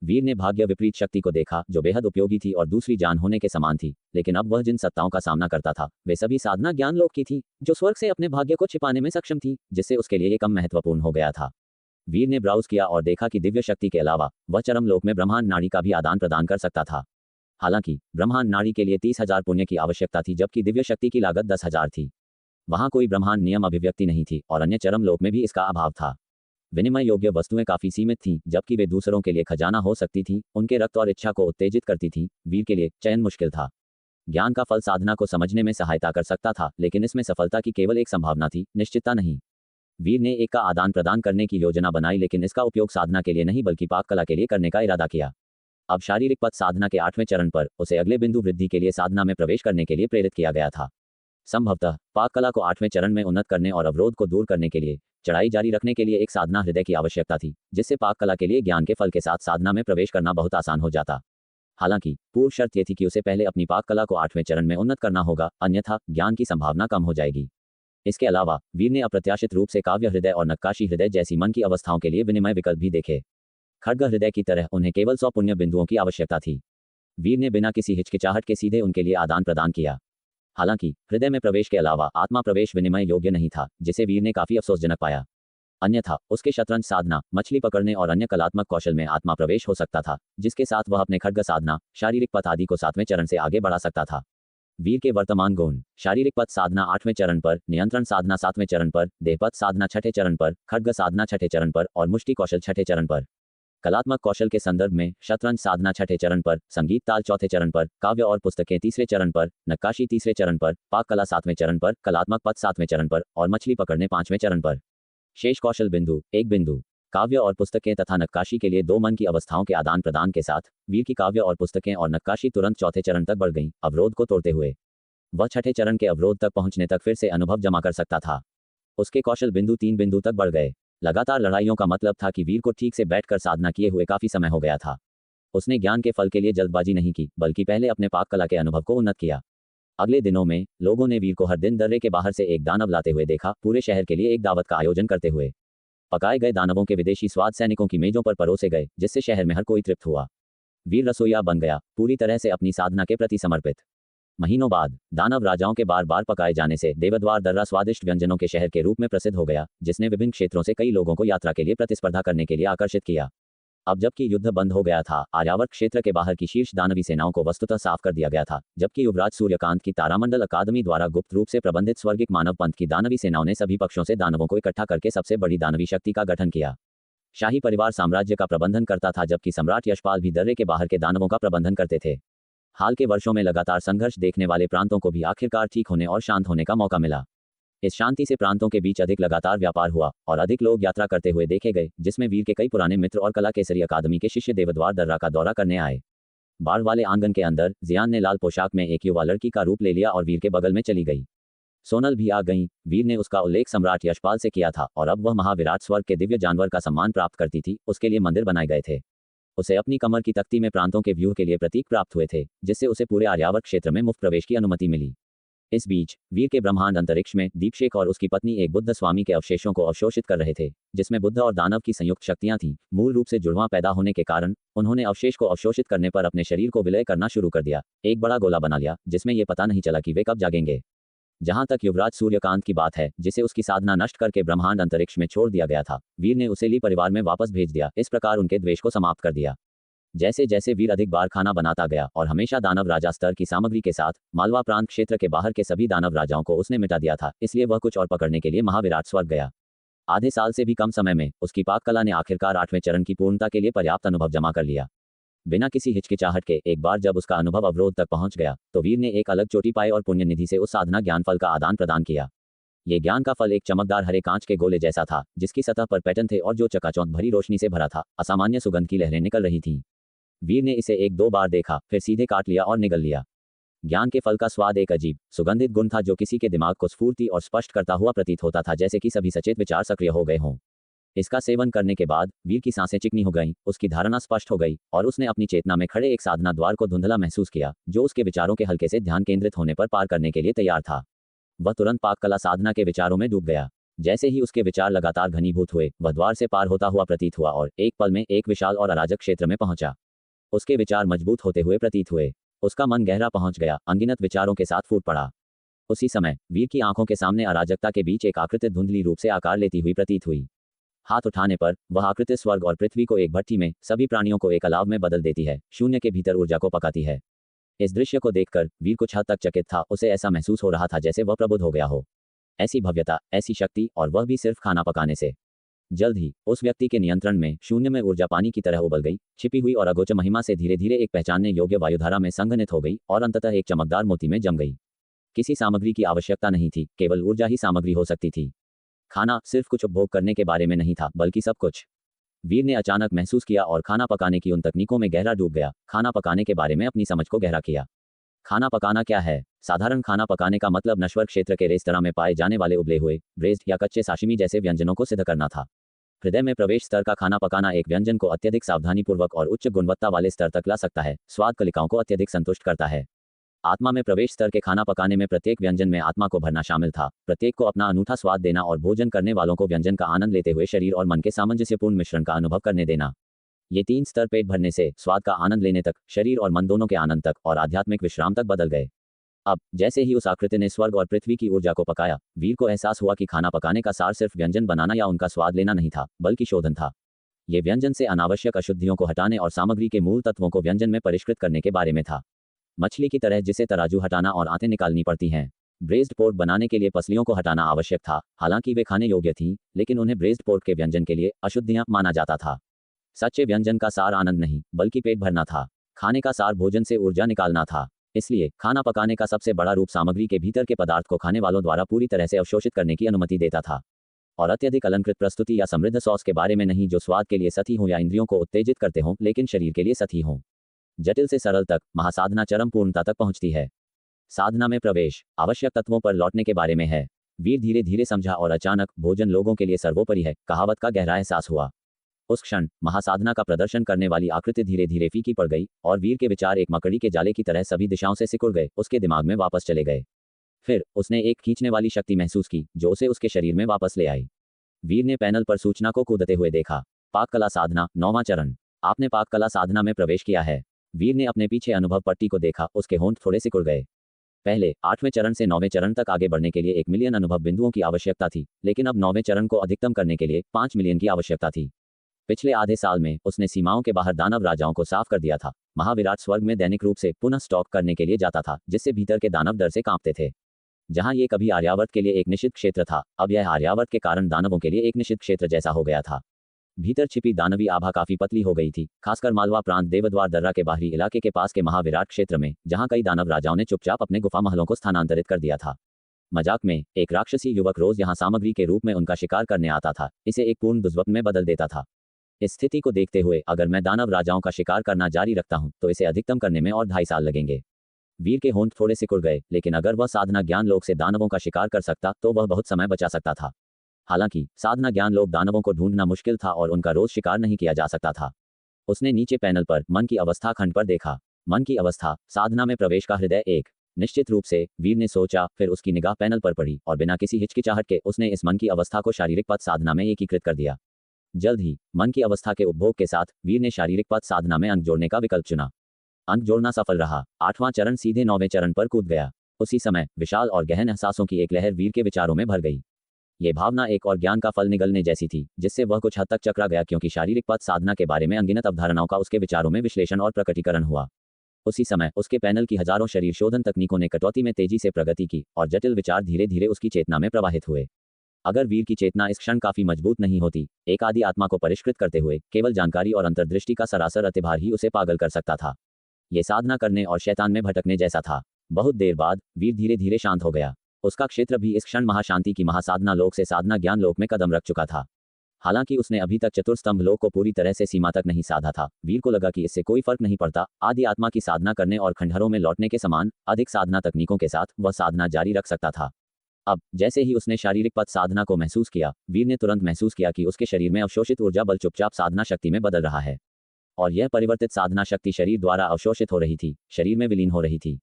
वीर ने भाग्य विपरीत शक्ति को देखा जो बेहद उपयोगी थी और दूसरी जान होने के समान थी, लेकिन अब वह जिन सत्ताओं का सामना करता था वे सभी साधना ज्ञान लोक की थी, जो स्वर्ग से अपने भाग्य को छिपाने में सक्षम थी, जिससे उसके लिए ये कम महत्वपूर्ण हो गया था। वीर ने ब्राउज किया और देखा कि दिव्य शक्ति के अलावा वह चरम लोक में ब्रह्मांड नाड़ी का भी आदान प्रदान कर सकता था। हालांकि ब्रह्मांड नाड़ी के लिए 30,000 पुण्य की आवश्यकता थी, जबकि दिव्य शक्ति की लागत 10,000 थी। वहां कोई ब्रह्मांड नियम अभिव्यक्ति नहीं थी और अन्य चरम लोक में भी इसका अभाव था। विनिमय योग्य वस्तुएं काफी सीमित थीं, जबकि वे दूसरों के लिए खजाना हो सकती थीं, उनके रक्त और इच्छा को उत्तेजित करती थीं। वीर के लिए चयन मुश्किल था। ज्ञान का फल साधना को समझने में सहायता कर सकता था, लेकिन इसमें सफलता की केवल एक संभावना थी, निश्चितता नहीं। वीर ने एक का आदान प्रदान करने की योजना बनाई, लेकिन इसका उपयोग साधना के लिए नहीं बल्कि पाक कला के लिए करने का इरादा किया। अब शारीरिक पद साधना के 8वें चरण पर उसे अगले बिंदु वृद्धि के लिए साधना में प्रवेश करने के लिए प्रेरित किया गया था। संभवतः पाक कला को 8वें चरण में उन्नत करने और अवरोध को दूर करने के लिए चढ़ाई जारी रखने के लिए एक साधना हृदय की आवश्यकता थी, जिससे पाक कला के लिए ज्ञान के फल के साथ साधना में प्रवेश करना बहुत आसान हो जाता। हालांकि पूर्व शर्त यह थी कि उसे पहले अपनी पाक कला को 8वें चरण में उन्नत करना होगा, अन्यथा ज्ञान की संभावना कम हो जाएगी। इसके अलावा वीर ने अप्रत्याशित रूप से काव्य हृदय और नक्काशी हृदय जैसी मन की अवस्थाओं के लिए विनिमय विकल्प भी देखे। खड्ग हृदय की तरह उन्हें केवल 100 पुण्य बिंदुओं की आवश्यकता थी। वीर ने बिना किसी हिचकिचाहट के सीधे उनके लिए आदान प्रदान किया। हालांकि हृदय में प्रवेश के अलावा आत्मा प्रवेश विनिमय योग्य नहीं था, जिसे वीर ने काफी अफसोसजनक पाया। अन्यथा उसके शतरंज साधना, मछली पकड़ने और अन्य कलात्मक कौशल में आत्मा प्रवेश हो सकता था, जिसके साथ वह अपने खड्ग साधना, शारीरिक पथ आदि को 7वें चरण से आगे बढ़ा सकता था। वीर के वर्तमान गुण: शारीरिक पथ साधना 8वें चरण पर, नियंत्रण साधना 7वें चरण पर, देहपथ साधना 6ठे चरण पर, खड्ग साधना 6ठे चरण पर और मुष्टि कौशल 6ठे चरण पर। कलात्मक कौशल के संदर्भ में शतरंज साधना 6ठे चरण पर, संगीत ताल 4थे चरण पर, काव्य और पुस्तकें 3रे चरण पर, नक्काशी 3रे चरण पर, पाक कला 7वें चरण पर, कलात्मक पथ 7वें चरण पर और मछली पकड़ने 5वें चरण पर। शेष कौशल बिंदु: 1 बिंदु काव्य और पुस्तकें तथा नक्काशी के लिए 2 मन की अवस्थाओं के आदान प्रदान के साथ वीर की काव्य और पुस्तकें और नक्काशी तुरंत 4थे चरण तक बढ़ गईं, अवरोध को तोड़ते हुए। वह 6ठे चरण के अवरोध तक पहुंचने तक फिर से अनुभव जमा कर सकता था। उसके कौशल बिंदु 3 बिंदु तक बढ़ गए। लगातार लड़ाइयों का मतलब था कि वीर को ठीक से बैठकर साधना किए हुए काफी समय हो गया था। उसने ज्ञान के फल के लिए जल्दबाजी नहीं की, बल्कि पहले अपने पाक कला के अनुभव को उन्नत किया। अगले दिनों में लोगों ने वीर को हर दिन दर्रे के बाहर से एक दानव लाते हुए देखा, पूरे शहर के लिए एक दावत का आयोजन करते हुए। पकाए गए दानवों के विदेशी स्वाद सैनिकों की मेजों पर परोसे गए, जिससे शहर में हर कोई तृप्त हुआ। वीर रसोइया बन गया, पूरी तरह से अपनी साधना के प्रति समर्पित। महीनों बाद दानव राजाओं के बार बार पकाए जाने से देवद्वार दर्रा स्वादिष्ट व्यंजनों के शहर के रूप में प्रसिद्ध हो गया, जिसने विभिन्न क्षेत्रों से कई लोगों को यात्रा के लिए प्रतिस्पर्धा करने के लिए आकर्षित किया। अब जबकि युद्ध बंद हो गया था, आर्यावर्त क्षेत्र के बाहर की शीर्ष दानवी सेनाओं को वस्तुतः साफ कर दिया गया था, जबकि युवराज सूर्यकांत की तारामंडल अकादमी द्वारा गुप्त रूप से प्रबंधित स्वर्गिक मानव पंथ की दानवी सेनाओं ने सभी पक्षों से दानवों को इकट्ठा करके सबसे बड़ी दानवी शक्ति का गठन किया। शाही परिवार साम्राज्य का प्रबंधन करता था, जबकि सम्राट यशपाल भी दर्रे के बाहर के दानवों का प्रबंधन करते थे। हाल के वर्षों में लगातार संघर्ष देखने वाले प्रांतों को भी आखिरकार ठीक होने और शांत होने का मौका मिला। इस शांति से प्रांतों के बीच अधिक लगातार व्यापार हुआ और अधिक लोग यात्रा करते हुए देखे गए, जिसमें वीर के कई पुराने मित्र और कला केसरी अकादमी के शिष्य देवद्वार दर्रा का दौरा करने आए। बाढ़ वाले आंगन के अंदर जियान ने लाल पोशाक में एक युवा लड़की का रूप ले लिया और वीर के बगल में चली गई। सोनल भी आ गई। वीर ने उसका उल्लेख सम्राट यशपाल से किया था और अब वह महाविराट स्वर्ग के दिव्य जानवर का सम्मान प्राप्त करती थी। उसके लिए मंदिर बनाए गए थे। उसे अपनी कमर की तख्ती में प्रांतों के व्यूह के लिए प्रतीक प्राप्त हुए थे, जिससे उसे पूरे आर्यावर्त क्षेत्र में मुफ्त प्रवेश की अनुमति मिली। इस बीच वीर के ब्रह्मांड अंतरिक्ष में दीपशेख और उसकी पत्नी एक बुद्ध स्वामी के अवशेषों को अवशोषित कर रहे थे, जिसमें बुद्ध और दानव की संयुक्त शक्तियां थीं। मूल रूप से जुड़वां पैदा होने के कारण उन्होंने अवशेष को अवशोषित करने पर अपने शरीर को विलय करना शुरू कर दिया, एक बड़ा गोला बना लिया जिसमें ये पता नहीं चला कि वे कब जागेंगे। जहां तक युवराज सूर्यकांत की बात है, जिसे उसकी साधना नष्ट करके ब्रह्मांड अंतरिक्ष में छोड़ दिया गया था, वीर ने उसे ली परिवार में वापस भेज दिया। इस प्रकार उनके द्वेष को समाप्त कर दिया। जैसे जैसे वीर अधिक बार खाना बनाता गया और हमेशा दानव राजा स्तर की सामग्री के साथ मालवा प्रांत क्षेत्र के बाहर के सभी दानव राजाओं को उसने मिटा दिया था, इसलिए वह कुछ और पकड़ने के लिए महाविराट स्वर्ग गया। आधे साल से भी कम समय में उसकी पाक कला ने आखिरकार 8वें चरण की पूर्णता के लिए पर्याप्त अनुभव जमा कर लिया। बिना किसी हिचकिचाहट के एक बार जब उसका अनुभव अवरोध तक पहुंच गया, तो वीर ने एक अलग चोटी पाई और पुण्य निधि से उस साधना ज्ञान फल का आदान प्रदान किया। ये ज्ञान का फल एक चमकदार हरे कांच के गोले जैसा था, जिसकी सतह पर पैटर्न थे और जो चकाचौंध भरी रोशनी से भरा था। असामान्य सुगंध की लहरें निकल रही थीं। वीर ने इसे 1-2 बार देखा, फिर सीधे काट लिया और निगल लिया। ज्ञान के फल का स्वाद एक अजीब सुगंधित गुण था, जो किसी के दिमाग को स्फूर्ति और स्पष्ट करता हुआ प्रतीत होता था, जैसे कि सभी सचेत विचार सक्रिय हो गए हों। इसका सेवन करने के बाद वीर की सांसें चिकनी हो गईं, उसकी धारणा स्पष्ट हो गई और उसने अपनी चेतना में खड़े एक साधना द्वार को धुंधला महसूस किया, जो उसके विचारों के हल्के से ध्यान केंद्रित होने पर पार करने के लिए तैयार था। वह तुरंत पाक कला साधना के विचारों में डूब गया। जैसे ही उसके विचार लगातार घनीभूत हुए, वह द्वार से पार होता हुआ प्रतीत हुआ और एक पल में एक विशाल और अराजक क्षेत्र में पहुंचा। उसके विचार मजबूत होते हुए प्रतीत हुए। उसका मन गहरा पहुंच गया, अनगिनत विचारों के साथ फूट पड़ा। उसी समय वीर की आंखों के सामने अराजकता के बीच एक आकृति धुंधली रूप से आकार लेती हुई प्रतीत हुई। हाथ उठाने पर वह आकृति स्वर्ग और पृथ्वी को एक भट्टी में, सभी प्राणियों को एक अलाव में बदल देती है, शून्य के भीतर ऊर्जा को पकाती है। इस दृश्य को देखकर वीर कुछ हद तक चकित था। उसे ऐसा महसूस हो रहा था जैसे वह प्रबुद्ध हो गया हो। ऐसी भव्यता, ऐसी शक्ति, और वह भी सिर्फ खाना पकाने से। जल्द ही उस व्यक्ति के नियंत्रण में शून्य में ऊर्जा पानी की तरह उबल गई, छिपी हुई और अगोचर महिमा से धीरे धीरे एक पहचानने योग्य वायुधारा में संघनित हो गई और अंततः एक चमकदार मोती में जम गई। किसी सामग्री की आवश्यकता नहीं थी, केवल ऊर्जा ही सामग्री हो सकती थी। खाना सिर्फ कुछ उपभोग करने के बारे में नहीं था, बल्कि सब कुछ। वीर ने अचानक महसूस किया और खाना पकाने की उन तकनीकों में गहरा डूब गया। खाना पकाने के बारे में अपनी समझ को गहरा किया। खाना पकाना क्या है? साधारण खाना पकाने का मतलब नश्वर क्षेत्र के रेस्तरां में पाए जाने वाले उबले हुए, ब्रेस्ड या कच्चे साशिमी जैसे व्यंजनों को सिद्ध करना था। हृदय में प्रवेश स्तर का खाना पकाना एक व्यंजन को अत्यधिक सावधानीपूर्वक और उच्च गुणवत्ता वाले स्तर तक ला सकता है, स्वाद कलिकाओं को अत्यधिक संतुष्ट करता है। आत्मा में प्रवेश स्तर के खाना पकाने में प्रत्येक व्यंजन में आत्मा को भरना शामिल था, प्रत्येक को अपना अनूठा स्वाद देना और भोजन करने वालों को व्यंजन का आनंद लेते हुए शरीर और मन के सामंजस्यपूर्ण मिश्रण का अनुभव करने देना। ये 3 स्तर पेट भरने से, स्वाद का आनंद लेने तक, शरीर और मन दोनों के आनंद तक और आध्यात्मिक विश्राम तक बदल गए। अब जैसे ही उस आकृति ने स्वर्ग और पृथ्वी की ऊर्जा को पकाया, वीर को एहसास हुआ कि खाना पकाने का सार सिर्फ व्यंजन बनाना या उनका स्वाद लेना नहीं था, बल्कि शोधन था। ये व्यंजन से अनावश्यक अशुद्धियों को हटाने और सामग्री के मूल तत्वों को व्यंजन में परिष्कृत करने के बारे में था। मछली की तरह जिसे तराजू हटाना और आंतें निकालनी पड़ती हैं, ब्रेस्ड पोर्क बनाने के लिए पसलियों को हटाना आवश्यक था। हालांकि वे खाने योग्य थीं, लेकिन उन्हें ब्रेस्ड पोर्क के व्यंजन के लिए अशुद्धियां माना जाता था। सच्चे व्यंजन का सार आनंद नहीं, बल्कि पेट भरना था। खाने का सार भोजन से ऊर्जा निकालना था। इसलिए खाना पकाने का सबसे बड़ा रूप सामग्री के भीतर के पदार्थ को खाने वालों द्वारा पूरी तरह से अवशोषित करने की अनुमति देता था। और अत्यधिक अलंकृत प्रस्तुति या समृद्ध सॉस के बारे में नहीं, जो स्वाद के लिए सती हों या इंद्रियों को उत्तेजित करते हों, लेकिन शरीर के लिए सती हों। जटिल से सरल तक महासाधना चरम पूर्णता तक पहुंचती है। साधना में प्रवेश आवश्यक तत्वों पर लौटने के बारे में है। वीर धीरे धीरे समझा और अचानक भोजन लोगों के लिए सर्वोपरि है कहावत का गहरा एहसास हुआ। उस क्षण महासाधना का प्रदर्शन करने वाली आकृति धीरे धीरे फीकी पड़ गई और वीर के विचार एक मकड़ी के जाले की तरह सभी दिशाओं से सिकुड़ गए, उसके दिमाग में वापस चले गए। फिर उसने एक खींचने वाली शक्ति महसूस की जो उसे उसके शरीर में वापस ले आई। वीर ने पैनल पर सूचना को कूदते हुए देखा। पाक कला साधना 9वां चरण। आपने पाक कला साधना में प्रवेश किया है। वीर ने अपने पीछे अनुभव पट्टी को देखा, उसके होंठ थोड़े सिकुड़ गए। पहले 8वें चरण से 9वें चरण तक आगे बढ़ने के लिए 1 मिलियन अनुभव बिंदुओं की आवश्यकता थी, लेकिन अब 9वें चरण को अधिकतम करने के लिए 5 मिलियन की आवश्यकता थी। पिछले आधे साल में उसने सीमाओं के बाहर दानव राजाओं को साफ कर दिया था। महाविराट स्वर्ग में दैनिक रूप से पुनः स्टॉक करने के लिए जाता था, जिससे भीतर के दानव डर से कांपते थे। जहां ये कभी आर्यावर्त के लिए एक निश्चित क्षेत्र था, अब यह आर्यावर्त के कारण दानवों के लिए एक निश्चित क्षेत्र जैसा हो गया था। भीतर छिपी दानवी आभा काफी पतली हो गई थी, खासकर मालवा प्रांत देवद्वार दर्रा के बाहरी इलाके के पास के महाविराट क्षेत्र में, जहां कई दानव राजाओं ने चुपचाप अपने गुफा महलों को स्थानांतरित कर दिया था। मजाक में एक राक्षसी युवक रोज यहां सामग्री के रूप में उनका शिकार करने आता था, इसे एक पूर्ण दुष्वप्न में बदल देता था। इस स्थिति को देखते हुए अगर मैं दानव राजाओं का शिकार करना जारी रखता हूं, तो इसे अधिकतम करने में और 2.5 साल लगेंगे। वीर के होंठ थोड़े सिकुड़ गए, लेकिन अगर वह साधना ज्ञान लोक से दानवों का शिकार कर सकता तो वह बहुत समय बचा सकता था। हालांकि साधना ज्ञान लोक दानवों को ढूंढना मुश्किल था और उनका रोज शिकार नहीं किया जा सकता था। उसने नीचे पैनल पर मन की अवस्था खंड पर देखा। मन की अवस्था साधना में प्रवेश का हृदय 1। निश्चित रूप से, वीर ने सोचा, फिर उसकी निगाह पैनल पर पड़ी और बिना किसी हिचकिचाहट के उसने इस मन की अवस्था को शारीरिक पद साधना में एकीकृत कर दिया। जल्द ही मन की अवस्था के उपभोग के साथ वीर ने शारीरिक पद साधना में अंक जोड़ने का विकल्प चुना। अंक जोड़ना सफल रहा। 8वां चरण सीधे 9वें चरण पर कूद गया। उसी समय विशाल और गहन एहसासों की एक लहर वीर के विचारों में भर गई। ये भावना एक और ज्ञान का फल निगलने जैसी थी, जिससे वह कुछ हद तक चकरा गया, क्योंकि शारीरिक पद साधना के बारे में अनगिनत अवधारणाओं का उसके विचारों में विश्लेषण और प्रकटीकरण हुआ। उसी समय उसके पैनल की हजारों शरीर शोधन तकनीकों ने कटौती में तेजी से प्रगति की और जटिल विचार धीरे धीरे उसकी चेतना में प्रवाहित हुए। अगर वीर की चेतना इस क्षण काफी मजबूत नहीं होती, एक आदि आत्मा को परिष्कृत करते हुए केवल जानकारी और अंतर्दृष्टि का सरासर अतिभार ही उसे पागल कर सकता था। ये साधना करने और शैतान में भटकने जैसा था। बहुत देर बाद वीर धीरे धीरे शांत हो गया। उसका क्षेत्र भी इस क्षण महाशांति की महासाधना लोक से साधना ज्ञान लोक में कदम रख चुका था। हालांकि उसने अभी तक चतुर्स्तंभ लोक को पूरी तरह से सीमा तक नहीं साधा था, वीर को लगा कि इससे कोई फर्क नहीं पड़ता। आदि आत्मा की साधना करने और खंडहरों में लौटने के समान अधिक साधना तकनीकों के साथ वह साधना जारी रख सकता था। अब जैसे ही उसने शारीरिक पद साधना को महसूस किया, वीर ने तुरंत महसूस किया कि उसके शरीर में अवशोषित ऊर्जा बल चुपचाप साधना शक्ति में बदल रहा है। और यह परिवर्तित साधना शक्ति शरीर द्वारा अवशोषित हो रही थी, शरीर में विलीन हो रही थी।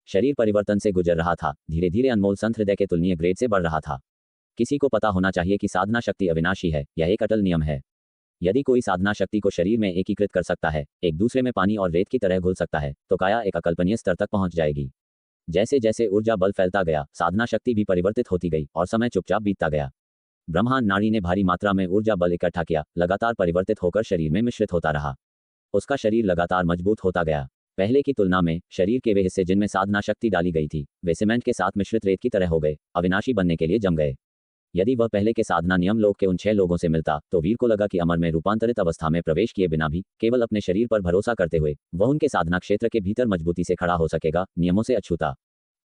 शरीर परिवर्तन से गुजर रहा था, धीरे धीरे अनमोल संत हृदय के तुलनीय ग्रेड से बढ़ रहा था। किसी को पता होना चाहिए कि साधना शक्ति अविनाशी है, यह एक अटल नियम है। यदि कोई साधना शक्ति को शरीर में एकीकृत कर सकता है, एक दूसरे में पानी और रेत की तरह घुल सकता है, तो काया एक अकल्पनीय स्तर तक पहुंच जाएगी। जैसे जैसे ऊर्जा बल फैलता गया, साधना शक्ति भी परिवर्तित होती गई और समय चुपचाप बीतता गया। ब्रह्मांड नाड़ी ने भारी मात्रा में ऊर्जा बल इकट्ठा किया, लगातार परिवर्तित होकर शरीर में मिश्रित होता रहा। उसका शरीर लगातार मजबूत होता गया। पहले की तुलना में शरीर के वे हिस्से जिनमें साधना शक्ति डाली गई थी, वे सीमेंट के साथ मिश्रित रेत की तरह हो गए, अविनाशी बनने के लिए जम गए। यदि वह पहले के साधना नियम लोक के उन 6 लोगों से मिलता, तो वीर को लगा कि अमर में रूपांतरित अवस्था में प्रवेश किए बिना भी केवल अपने शरीर पर भरोसा करते हुए वह उनके साधना क्षेत्र के भीतर मजबूती से खड़ा हो सकेगा, नियमों से अछूता।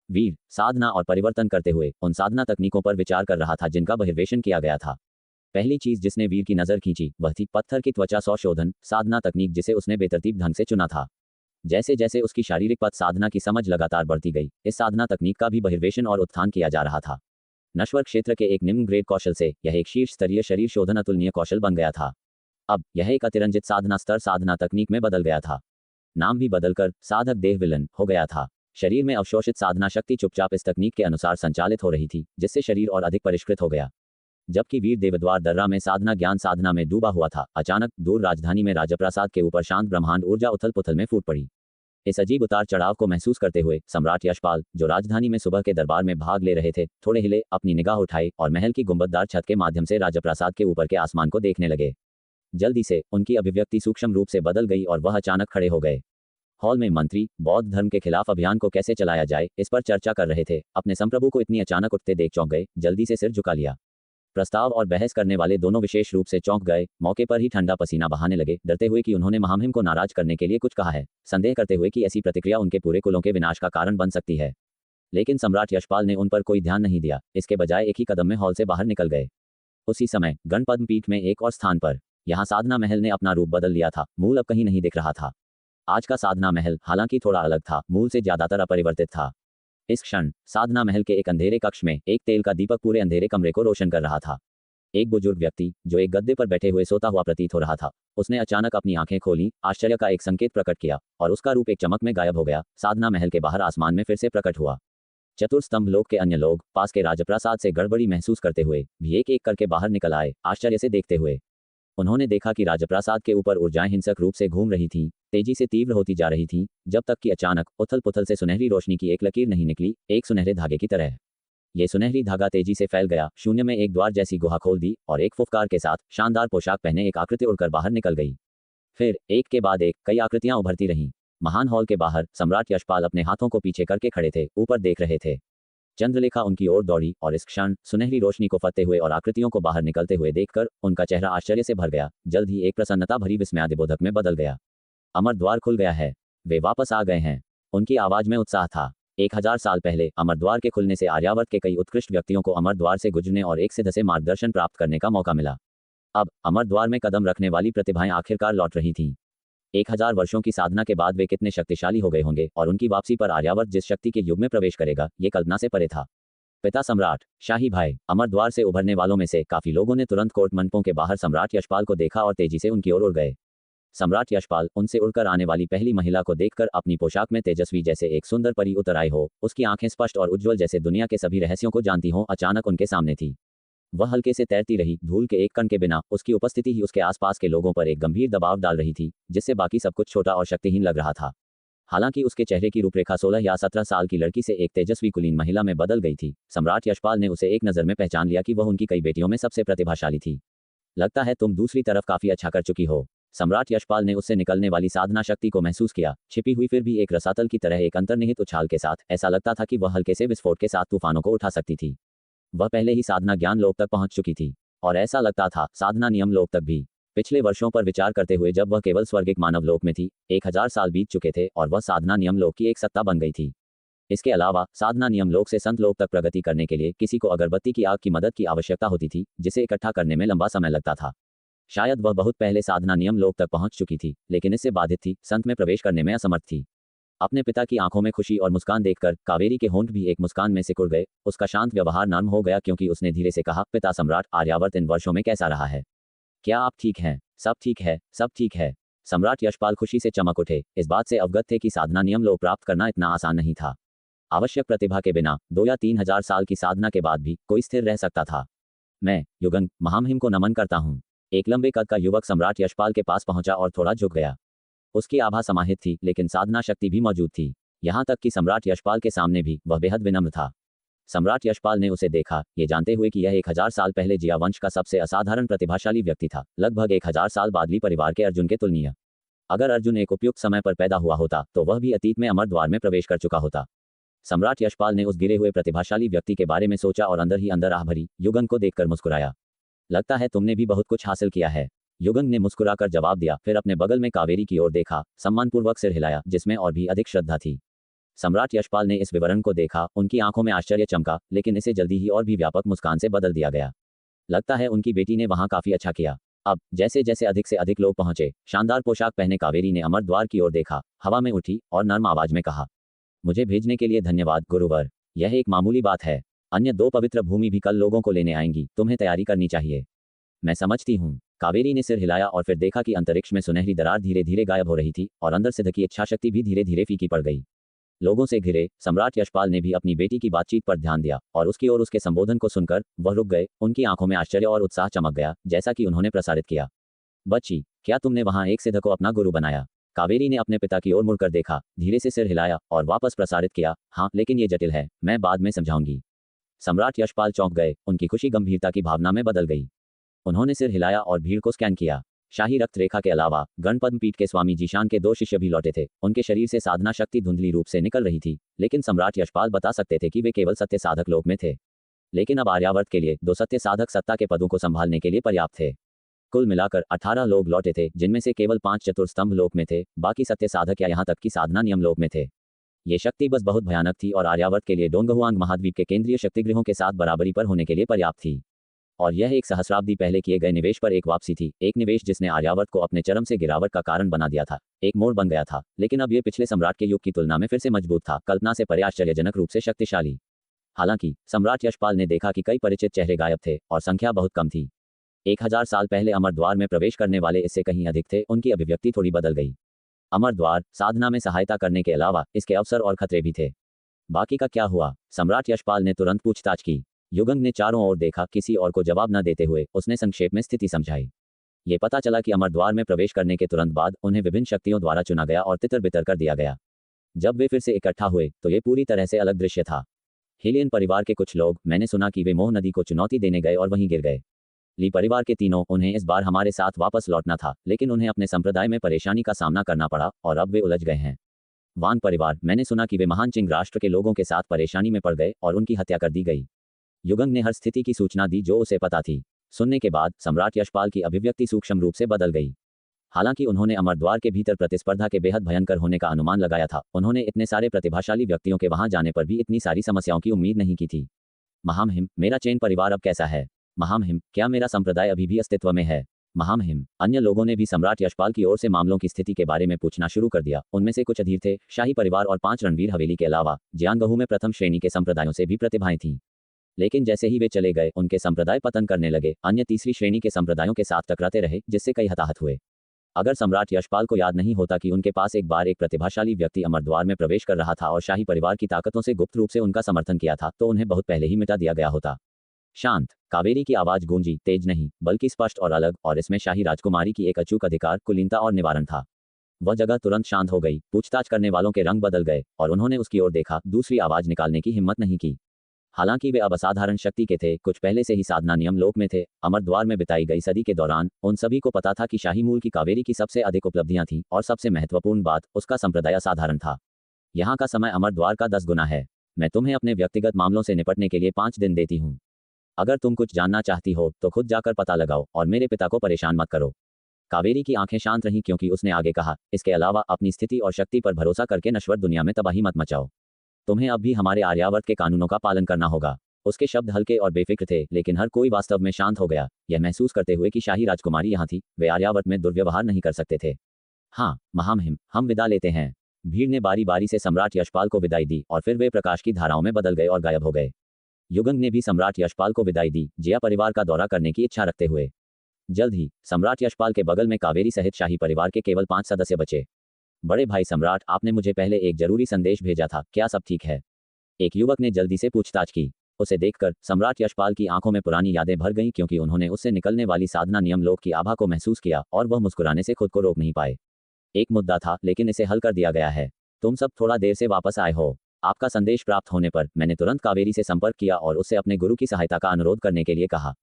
वीर साधना और परिवर्तन करते हुए उन साधना तकनीकों पर विचार कर रहा था जिनका बहिर्वेशन किया गया था। पहली चीज जिसने वीर की नजर खींची वह थी पत्थर की त्वचा संशोधन साधना तकनीक, जिसे उसने बेतरतीब ढंग से चुना था। जैसे जैसे उसकी शारीरिक पद साधना की समझ लगातार बढ़ती गई, इस साधना तकनीक का भी बहिर्वेशन और उत्थान किया जा रहा था। नश्वर क्षेत्र के एक निम्न ग्रेड कौशल से यह एक शीर्ष स्तरीय शरीर शोधन अतुलनीय कौशल बन गया था। अब यह एक अतिरंजित साधना स्तर साधना तकनीक में बदल गया था। नाम भी बदलकर साधक देह विलन हो गया था। शरीर में अवशोषित साधना शक्ति चुपचाप इस तकनीक के अनुसार संचालित हो रही थी, जिससे शरीर और अधिक परिष्कृत हो गया। जबकि वीर देवद्वार दर्रा में साधना ज्ञान साधना में डूबा हुआ था, अचानक दूर राजधानी में राजप्रासाद के ऊपर शांत ब्रह्मांड ऊर्जा उथल पुथल में फूट पड़ी। इस अजीब उतार चढ़ाव को महसूस करते हुए सम्राट यशपाल, जो राजधानी में सुबह के दरबार में भाग ले रहे थे, थोड़े हिले, अपनी निगाह उठाई और महल की गुंबददार छत के माध्यम से राजप्रासाद के ऊपर के आसमान को देखने लगे। जल्दी से उनकी अभिव्यक्ति सूक्ष्म रूप से बदल गई और वह अचानक खड़े हो गए। हॉल में मंत्री बौद्ध धर्म के खिलाफ अभियान को कैसे चलाया जाए, इस पर चर्चा कर रहे थे। अपने संप्रभु को इतनी अचानक उठते देख चौंक गए, जल्दी से सिर झुका लिया। प्रस्ताव और बहस करने वाले दोनों विशेष रूप से चौंक गए, मौके पर ही ठंडा पसीना बहाने लगे, डरते हुए कि उन्होंने महामहिम को नाराज करने के लिए कुछ कहा है, संदेह करते हुए कि ऐसी प्रतिक्रिया उनके पूरे कुलों के विनाश का कारण बन सकती है। लेकिन सम्राट यशपाल ने उन पर कोई ध्यान नहीं दिया, इसके बजाय एक ही कदम में हॉल से बाहर निकल गए। उसी समय गणपद्म पीठ में एक और स्थान पर, यहाँ साधना महल ने अपना रूप बदल लिया था। मूल अब कहीं नहीं दिख रहा था। आज का साधना महल हालांकि थोड़ा अलग था, मूल से ज्यादातर अपरिवर्तित था। इस क्षण साधना महल के एक अंधेरे कक्ष में एक तेल का दीपक पूरे अंधेरे कमरे को रोशन कर रहा था। एक बुजुर्ग व्यक्ति जो एक गद्दे पर बैठे हुए सोता हुआ प्रतीत हो रहा था, उसने अचानक अपनी आंखें खोली, आश्चर्य का एक संकेत प्रकट किया और उसका रूप एक चमक में गायब हो गया। साधना महल के बाहर आसमान में फिर से प्रकट हुआ। चतुर्स्तंभ लोक के अन्य लोग पास के राजप्रासाद से गड़बड़ी महसूस करते हुए भी एक एक करके बाहर निकल आए, आश्चर्य से देखते हुए। उन्होंने देखा कि राजप्रासाद के ऊपर ऊर्जाएं हिंसक रूप से घूम रही थीं, तेजी से तीव्र होती जा रही थीं, जब तक कि अचानक उथल पुथल से सुनहरी रोशनी की एक लकीर नहीं निकली, एक सुनहरे धागे की तरह। ये सुनहरी धागा तेजी से फैल गया, शून्य में एक द्वार जैसी गुहा खोल दी और एक फुफकार के साथ शानदार पोशाक पहने एक आकृति उड़कर बाहर निकल गई। फिर एक के बाद एक कई आकृतियां उभरती रहीं। महान हॉल के बाहर सम्राट यशपाल अपने हाथों को पीछे करके खड़े थे, ऊपर देख रहे थे। चंद्रलेखा उनकी ओर दौड़ी और इस क्षण सुनहरी रोशनी को फतेह हुए और आकृतियों को बाहर निकलते हुए देखकर उनका चेहरा आश्चर्य से भर गया, जल्द ही एक प्रसन्नता भरी विस्मयादिबोधक में बदल गया। अमर द्वार खुल गया है, वे वापस आ गए हैं। उनकी आवाज में उत्साह था। 1000 साल पहले अमर द्वार के खुलने से आर्यावर्त के कई उत्कृष्ट व्यक्तियों को अमर द्वार से गुजरने और एक सिद्ध से मार्गदर्शन प्राप्त करने का मौका मिला। अब अमर द्वार में कदम रखने वाली प्रतिभाएं आखिरकार लौट रही थीं। 1000 वर्षों की साधना के बाद वे कितने शक्तिशाली हो गए होंगे और उनकी वापसी पर आर्यावर्त जिस शक्ति के युग में प्रवेश करेगा, ये कल्पना से परे था। पिता सम्राट, शाही भाई, अमर द्वार से उभरने वालों में से काफी लोगों ने तुरंत कोर्ट मंडपों के बाहर सम्राट यशपाल को देखा और तेजी से उनकी ओर उड़ गए। सम्राट यशपाल उनसे उड़कर आने वाली पहली महिला को देखकर अपनी पोशाक में तेजस्वी जैसे एक सुंदर परी उतर आई हो, उसकी आंखें स्पष्ट और उज्ज्वल जैसे दुनिया के सभी रहस्यों को जानती हों, अचानक उनके सामने थी। वह हल्के से तैरती रही, धूल के एक कण के बिना उसकी उपस्थिति ही उसके आसपास के लोगों पर एक गंभीर दबाव डाल रही थी, जिससे बाकी सब कुछ छोटा और शक्तिहीन लग रहा था। हालांकि उसके चेहरे की रूपरेखा 16 या 17 साल की लड़की से एक तेजस्वी कुलीन महिला में बदल गई थी। सम्राट यशपाल ने उसे एक नज़र में पहचान लिया कि वह उनकी कई बेटियों में सबसे प्रतिभाशाली थी। लगता है तुम दूसरी तरफ काफी अच्छा कर चुकी हो। सम्राट यशपाल ने उससे निकलने वाली साधना शक्ति को महसूस किया, छिपी हुई फिर भी एक रसातल की तरह एक अंतर्निहित उछाल के साथ। ऐसा लगता था कि वह हल्के से विस्फोट के साथ तूफानों को उठा सकती थी। वह पहले ही साधना ज्ञान लोक तक पहुंच चुकी थी, और ऐसा लगता था साधना नियम लोक तक भी। पिछले वर्षों पर विचार करते हुए जब वह केवल स्वर्गिक मानव लोक में थी, 1000 साल बीत चुके थे और वह साधना नियम लोक की एक सत्ता बन गई थी। इसके अलावा साधना नियम लोक से संत लोक तक प्रगति करने के लिए किसी को अगरबत्ती की आग की मदद की आवश्यकता होती थी, जिसे इकट्ठा करने में लंबा समय लगता था। शायद वह बहुत पहले साधना नियम लोक तक पहुंच चुकी थी, लेकिन इससे बाधित थी, संत में प्रवेश करने में असमर्थ थी। अपने पिता की आंखों में खुशी और मुस्कान देखकर कावेरी के होंठ भी एक मुस्कान में सिकुड़ गए। उसका शांत व्यवहार नर्म हो गया क्योंकि उसने धीरे से कहा, पिता सम्राट, आर्यावर्त इन वर्षों में कैसा रहा है? क्या आप ठीक हैं? सब ठीक है, सब ठीक है। सम्राट यशपाल खुशी से चमक उठे, इस बात से अवगत थे कि साधना नियम लोक प्राप्त करना इतना आसान नहीं था। आवश्यक प्रतिभा के बिना 2 या 3000 साल की साधना के बाद भी कोई स्थिर रह सकता था। मैं युगंग महामहिम को नमन करता हूँ। एक लंबे कद का युवक सम्राट यशपाल के पास पहुंचा और थोड़ा झुक गया। उसकी आभा समाहित थी, लेकिन साधना शक्ति भी मौजूद थी। यहाँ तक कि सम्राट यशपाल के सामने भी वह बेहद विनम्र था। सम्राट यशपाल ने उसे देखा, ये जानते हुए कि यह 1000 साल पहले जिया वंश का सबसे असाधारण प्रतिभाशाली व्यक्ति था, लगभग 1000 साल बादली परिवार के अर्जुन के तुलनीय। अगर अर्जुन एक उपयुक्त समय पर पैदा हुआ होता तो वह भी अतीत में अमर द्वार में प्रवेश कर चुका होता। सम्राट यशपाल ने उस गिरे हुए प्रतिभाशाली व्यक्ति के बारे में सोचा और अंदर ही अंदर आह भरी। युगंग को देखकर मुस्कुराया। लगता है तुमने भी बहुत कुछ हासिल किया है। युगंग ने मुस्कुराकर जवाब दिया, फिर अपने बगल में कावेरी की ओर देखा, सम्मानपूर्वक सिर हिलाया, जिसमें और भी अधिक श्रद्धा थी। सम्राट यशपाल ने इस विवरण को देखा, उनकी आंखों में आश्चर्य चमका, लेकिन इसे जल्दी ही और भी व्यापक मुस्कान से बदल दिया गया। लगता है उनकी बेटी ने वहां काफी अच्छा किया। अब जैसे जैसे अधिक से अधिक लोग पहुंचे, शानदार पोशाक पहने कावेरी ने अमर द्वार की ओर देखा, हवा में उठी और नर्म आवाज में कहा, मुझे भेजने के लिए धन्यवाद गुरुवर। यह एक मामूली बात है। अन्य 2 पवित्र भूमि भी कल लोगों को लेने आएंगी, तुम्हें तैयारी करनी चाहिए। मैं समझती हूँ। कावेरी ने सिर हिलाया और फिर देखा कि अंतरिक्ष में सुनहरी दरार धीरे धीरे गायब हो रही थी और अंदर से धकी इच्छा शक्ति भी धीरे धीरे फीकी पड़ गई। लोगों से घिरे सम्राट यशपाल ने भी अपनी बेटी की बातचीत पर ध्यान दिया और उसकी ओर उसके संबोधन को सुनकर वह रुक गए। उनकी आंखों में आश्चर्य और उत्साह चमक गया, जैसा कि उन्होंने प्रसारित किया। बच्ची, क्या तुमने वहां एक सिद्ध को अपना गुरु बनाया? कावेरी ने अपने पिता की ओर मुड़कर देखा, धीरे से सिर हिलाया और वापस प्रसारित किया, हाँ, लेकिन ये जटिल है, मैं बाद में समझाऊंगी। सम्राट यशपाल चौंक गए, उनकी खुशी गंभीरता की भावना में बदल गई। उन्होंने सिर हिलाया और भीड़ को स्कैन किया। शाही रक्त रेखा के अलावा गणपद्म पीठ के स्वामी जीशान के 2 शिष्य भी लौटे थे। उनके शरीर से साधना शक्ति धुंधली रूप से निकल रही थी, लेकिन सम्राट यशपाल बता सकते थे कि वे केवल सत्य साधक लोक में थे। लेकिन अब आर्यावर्त के लिए 2 सत्य साधक सत्ता के पदों को संभालने के लिए पर्याप्त थे। कुल मिलाकर 18 लोग लौटे थे, जिनमें से केवल 5 चतुर्स्तंभ लोक में थे, बाकी सत्य साधक या यहाँ तक कि साधना नियम लोक में थे। ये शक्ति बस बहुत भयानक थी और आर्यावर्त के लिए डोंगहुआंग महाद्वीप के केंद्रीय शक्तिगृहों के साथ बराबरी पर होने के लिए पर्याप्त थी। और यह एक सहस्राब्दी पहले किए गए निवेश पर एक वापसी थी, एक निवेश जिसने आर्यावर्त को अपने चरम से गिरावट का कारण बना दिया था, एक मोड़ बन गया था। लेकिन अब यह पिछले सम्राट के युग की तुलना में फिर से मजबूत था, कल्पना से परे आश्चर्यजनक रूप से शक्तिशाली। हालांकि सम्राट यशपाल ने देखा कि कई परिचित चेहरे गायब थे और संख्या बहुत कम थी। 1000 साल पहले अमर द्वार में प्रवेश करने वाले इससे कहीं अधिक थे। उनकी अभिव्यक्ति थोड़ी बदल गई। अमर द्वार साधना में सहायता करने के अलावा इसके अवसर और खतरे भी थे। बाकी का क्या हुआ? सम्राट यशपाल ने तुरंत पूछताछ की। युगंग ने चारों ओर देखा, किसी और को जवाब न देते हुए उसने संक्षेप में स्थिति समझाई। ये पता चला कि अमर द्वार में प्रवेश करने के तुरंत बाद उन्हें विभिन्न शक्तियों द्वारा चुना गया और तितर बितर कर दिया गया। जब वे फिर से इकट्ठा हुए तो ये पूरी तरह से अलग दृश्य था। हेलियन परिवार के कुछ लोग, मैंने सुना कि वे मोह नदी को चुनौती देने गए और वहीं गिर गए। ली परिवार के तीनों, उन्हें इस बार हमारे साथ वापस लौटना था, लेकिन उन्हें अपने संप्रदाय में परेशानी का सामना करना पड़ा और अब वे उलझ गए हैं। वांग परिवार, मैंने सुना कि वे महान चिंग राष्ट्र के लोगों के साथ परेशानी में पड़ गए और उनकी हत्या कर दी गई। युगंग ने हर स्थिति की सूचना दी जो उसे पता थी। सुनने के बाद सम्राट यशपाल की अभिव्यक्ति सूक्ष्म रूप से बदल गई। हालांकि उन्होंने अमर द्वार के भीतर प्रतिस्पर्धा के बेहद भयंकर होने का अनुमान लगाया था, उन्होंने इतने सारे प्रतिभाशाली व्यक्तियों के वहां जाने पर भी इतनी सारी समस्याओं की उम्मीद नहीं की थी। महामहिम, मेरा चेन परिवार अब कैसा है? महामहिम, क्या मेरा संप्रदाय अभी भी अस्तित्व में है? महामहिम, अन्य लोगों ने भी सम्राट यशपाल की ओर से मामलों की स्थिति के बारे में पूछना शुरू कर दिया। उनमें से कुछ अधीर थे, शाही परिवार और 5 रणवीर हवेली के अलावा जियांगहू में प्रथम श्रेणी के संप्रदायों से भी प्रतिभाएं थीं। लेकिन जैसे ही वे चले गए, उनके संप्रदाय पतन करने लगे। अन्य तीसरी श्रेणी के संप्रदायों के साथ टकराते रहे, जिससे कई हताहत हुए। अगर सम्राट यशपाल को याद नहीं होता कि उनके पास एक बार एक प्रतिभाशाली व्यक्ति अमरद्वार में प्रवेश कर रहा था और शाही परिवार की ताकतों से गुप्त रूप से उनका समर्थन किया था, तो उन्हें बहुत पहले ही मिटा दिया गया होता। शांत, कावेरी की आवाज गूंजी, तेज नहीं बल्कि स्पष्ट और अलग, और इसमें शाही राजकुमारी की एक अचूक अधिकार, कुलीनता और निवारण था। वह जगह तुरंत शांत हो गई, पूछताछ करने वालों के रंग बदल गए और उन्होंने उसकी ओर देखा, दूसरी आवाज निकालने की हिम्मत नहीं की। हालांकि वे अब असाधारण शक्ति के थे, कुछ पहले से ही साधना नियम लोक में थे। अमरद्वार में बिताई गई सदी के दौरान उन सभी को पता था कि शाही मूल की कावेरी की सबसे अधिक उपलब्धियां थीं और सबसे महत्वपूर्ण बात, उसका संप्रदाय असाधारण था। यहाँ का समय अमरद्वार का 10 गुना है। मैं तुम्हें अपने व्यक्तिगत मामलों से निपटने के लिए 5 दिन देती हूँ। अगर तुम कुछ जानना चाहती हो तो खुद जाकर पता लगाओ और मेरे पिता को परेशान मत करो। कावेरी की आंखें शांत रहीं क्योंकि उसने आगे कहा, इसके अलावा अपनी स्थिति और शक्ति पर भरोसा करके नश्वर दुनिया में तबाही मत मचाओ। तुम्हें अब भी हमारे आर्यावर्त के कानूनों का पालन करना होगा। उसके शब्द हल्के और बेफिक्र थे, लेकिन हर कोई वास्तव में शांत हो गया, यह महसूस करते हुए कि शाही राजकुमारी यहाँ थी, वे आर्यावर्त में दुर्व्यवहार नहीं कर सकते थे। हाँ महामहिम, हम विदा लेते हैं। भीड़ ने बारी बारी से सम्राट यशपाल को विदाई दी और फिर वे प्रकाश की धाराओं में बदल गए और गायब हो गए। युगंग ने भी सम्राट यशपाल को विदाई दी, जिया परिवार का दौरा करने की इच्छा रखते हुए। जल्द ही सम्राट यशपाल के बगल में कावेरी सहित शाही परिवार के केवल 5 सदस्य बचे। बड़े भाई सम्राट, आपने मुझे पहले एक जरूरी संदेश भेजा था, क्या सब ठीक है? एक युवक ने जल्दी से पूछताछ की। उसे देखकर सम्राट यशपाल की आंखों में पुरानी यादें भर गईं क्योंकि उन्होंने उससे निकलने वाली साधना नियम लोक की आभा को महसूस किया और वह मुस्कुराने से खुद को रोक नहीं पाए। एक मुद्दा था, लेकिन इसे हल कर दिया गया है। तुम सब थोड़ा देर से वापस आए हो। आपका संदेश प्राप्त होने पर मैंने तुरंत कावेरी से संपर्क किया और उससे अपने गुरु की सहायता का अनुरोध करने के लिए कहा।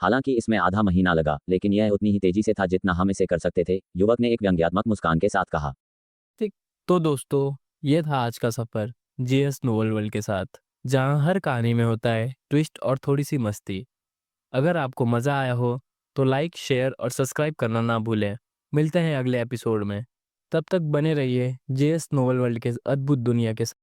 हालांकि इसमें आधा महीना लगा, लेकिन यह उतनी ही तेजी से था जितना हम इसे कर सकते थे, युवक ने एक व्यंग्यात्मक मुस्कान के साथ कहा। ठीक। तो दोस्तों, ये था आज का सफ़र जेएस नोवेल वर्ल्ड के साथ, जहाँ हर कहानी में होता है ट्विस्ट और थोड़ी सी मस्ती। अगर आपको मज़ा आया हो तो लाइक, शेयर और सब्सक्राइब करना ना भूलें। मिलते हैं अगले एपिसोड में। तब तक बने रहिए जेएस नोवेल वर्ल्ड के अद्भुत दुनिया के साथ।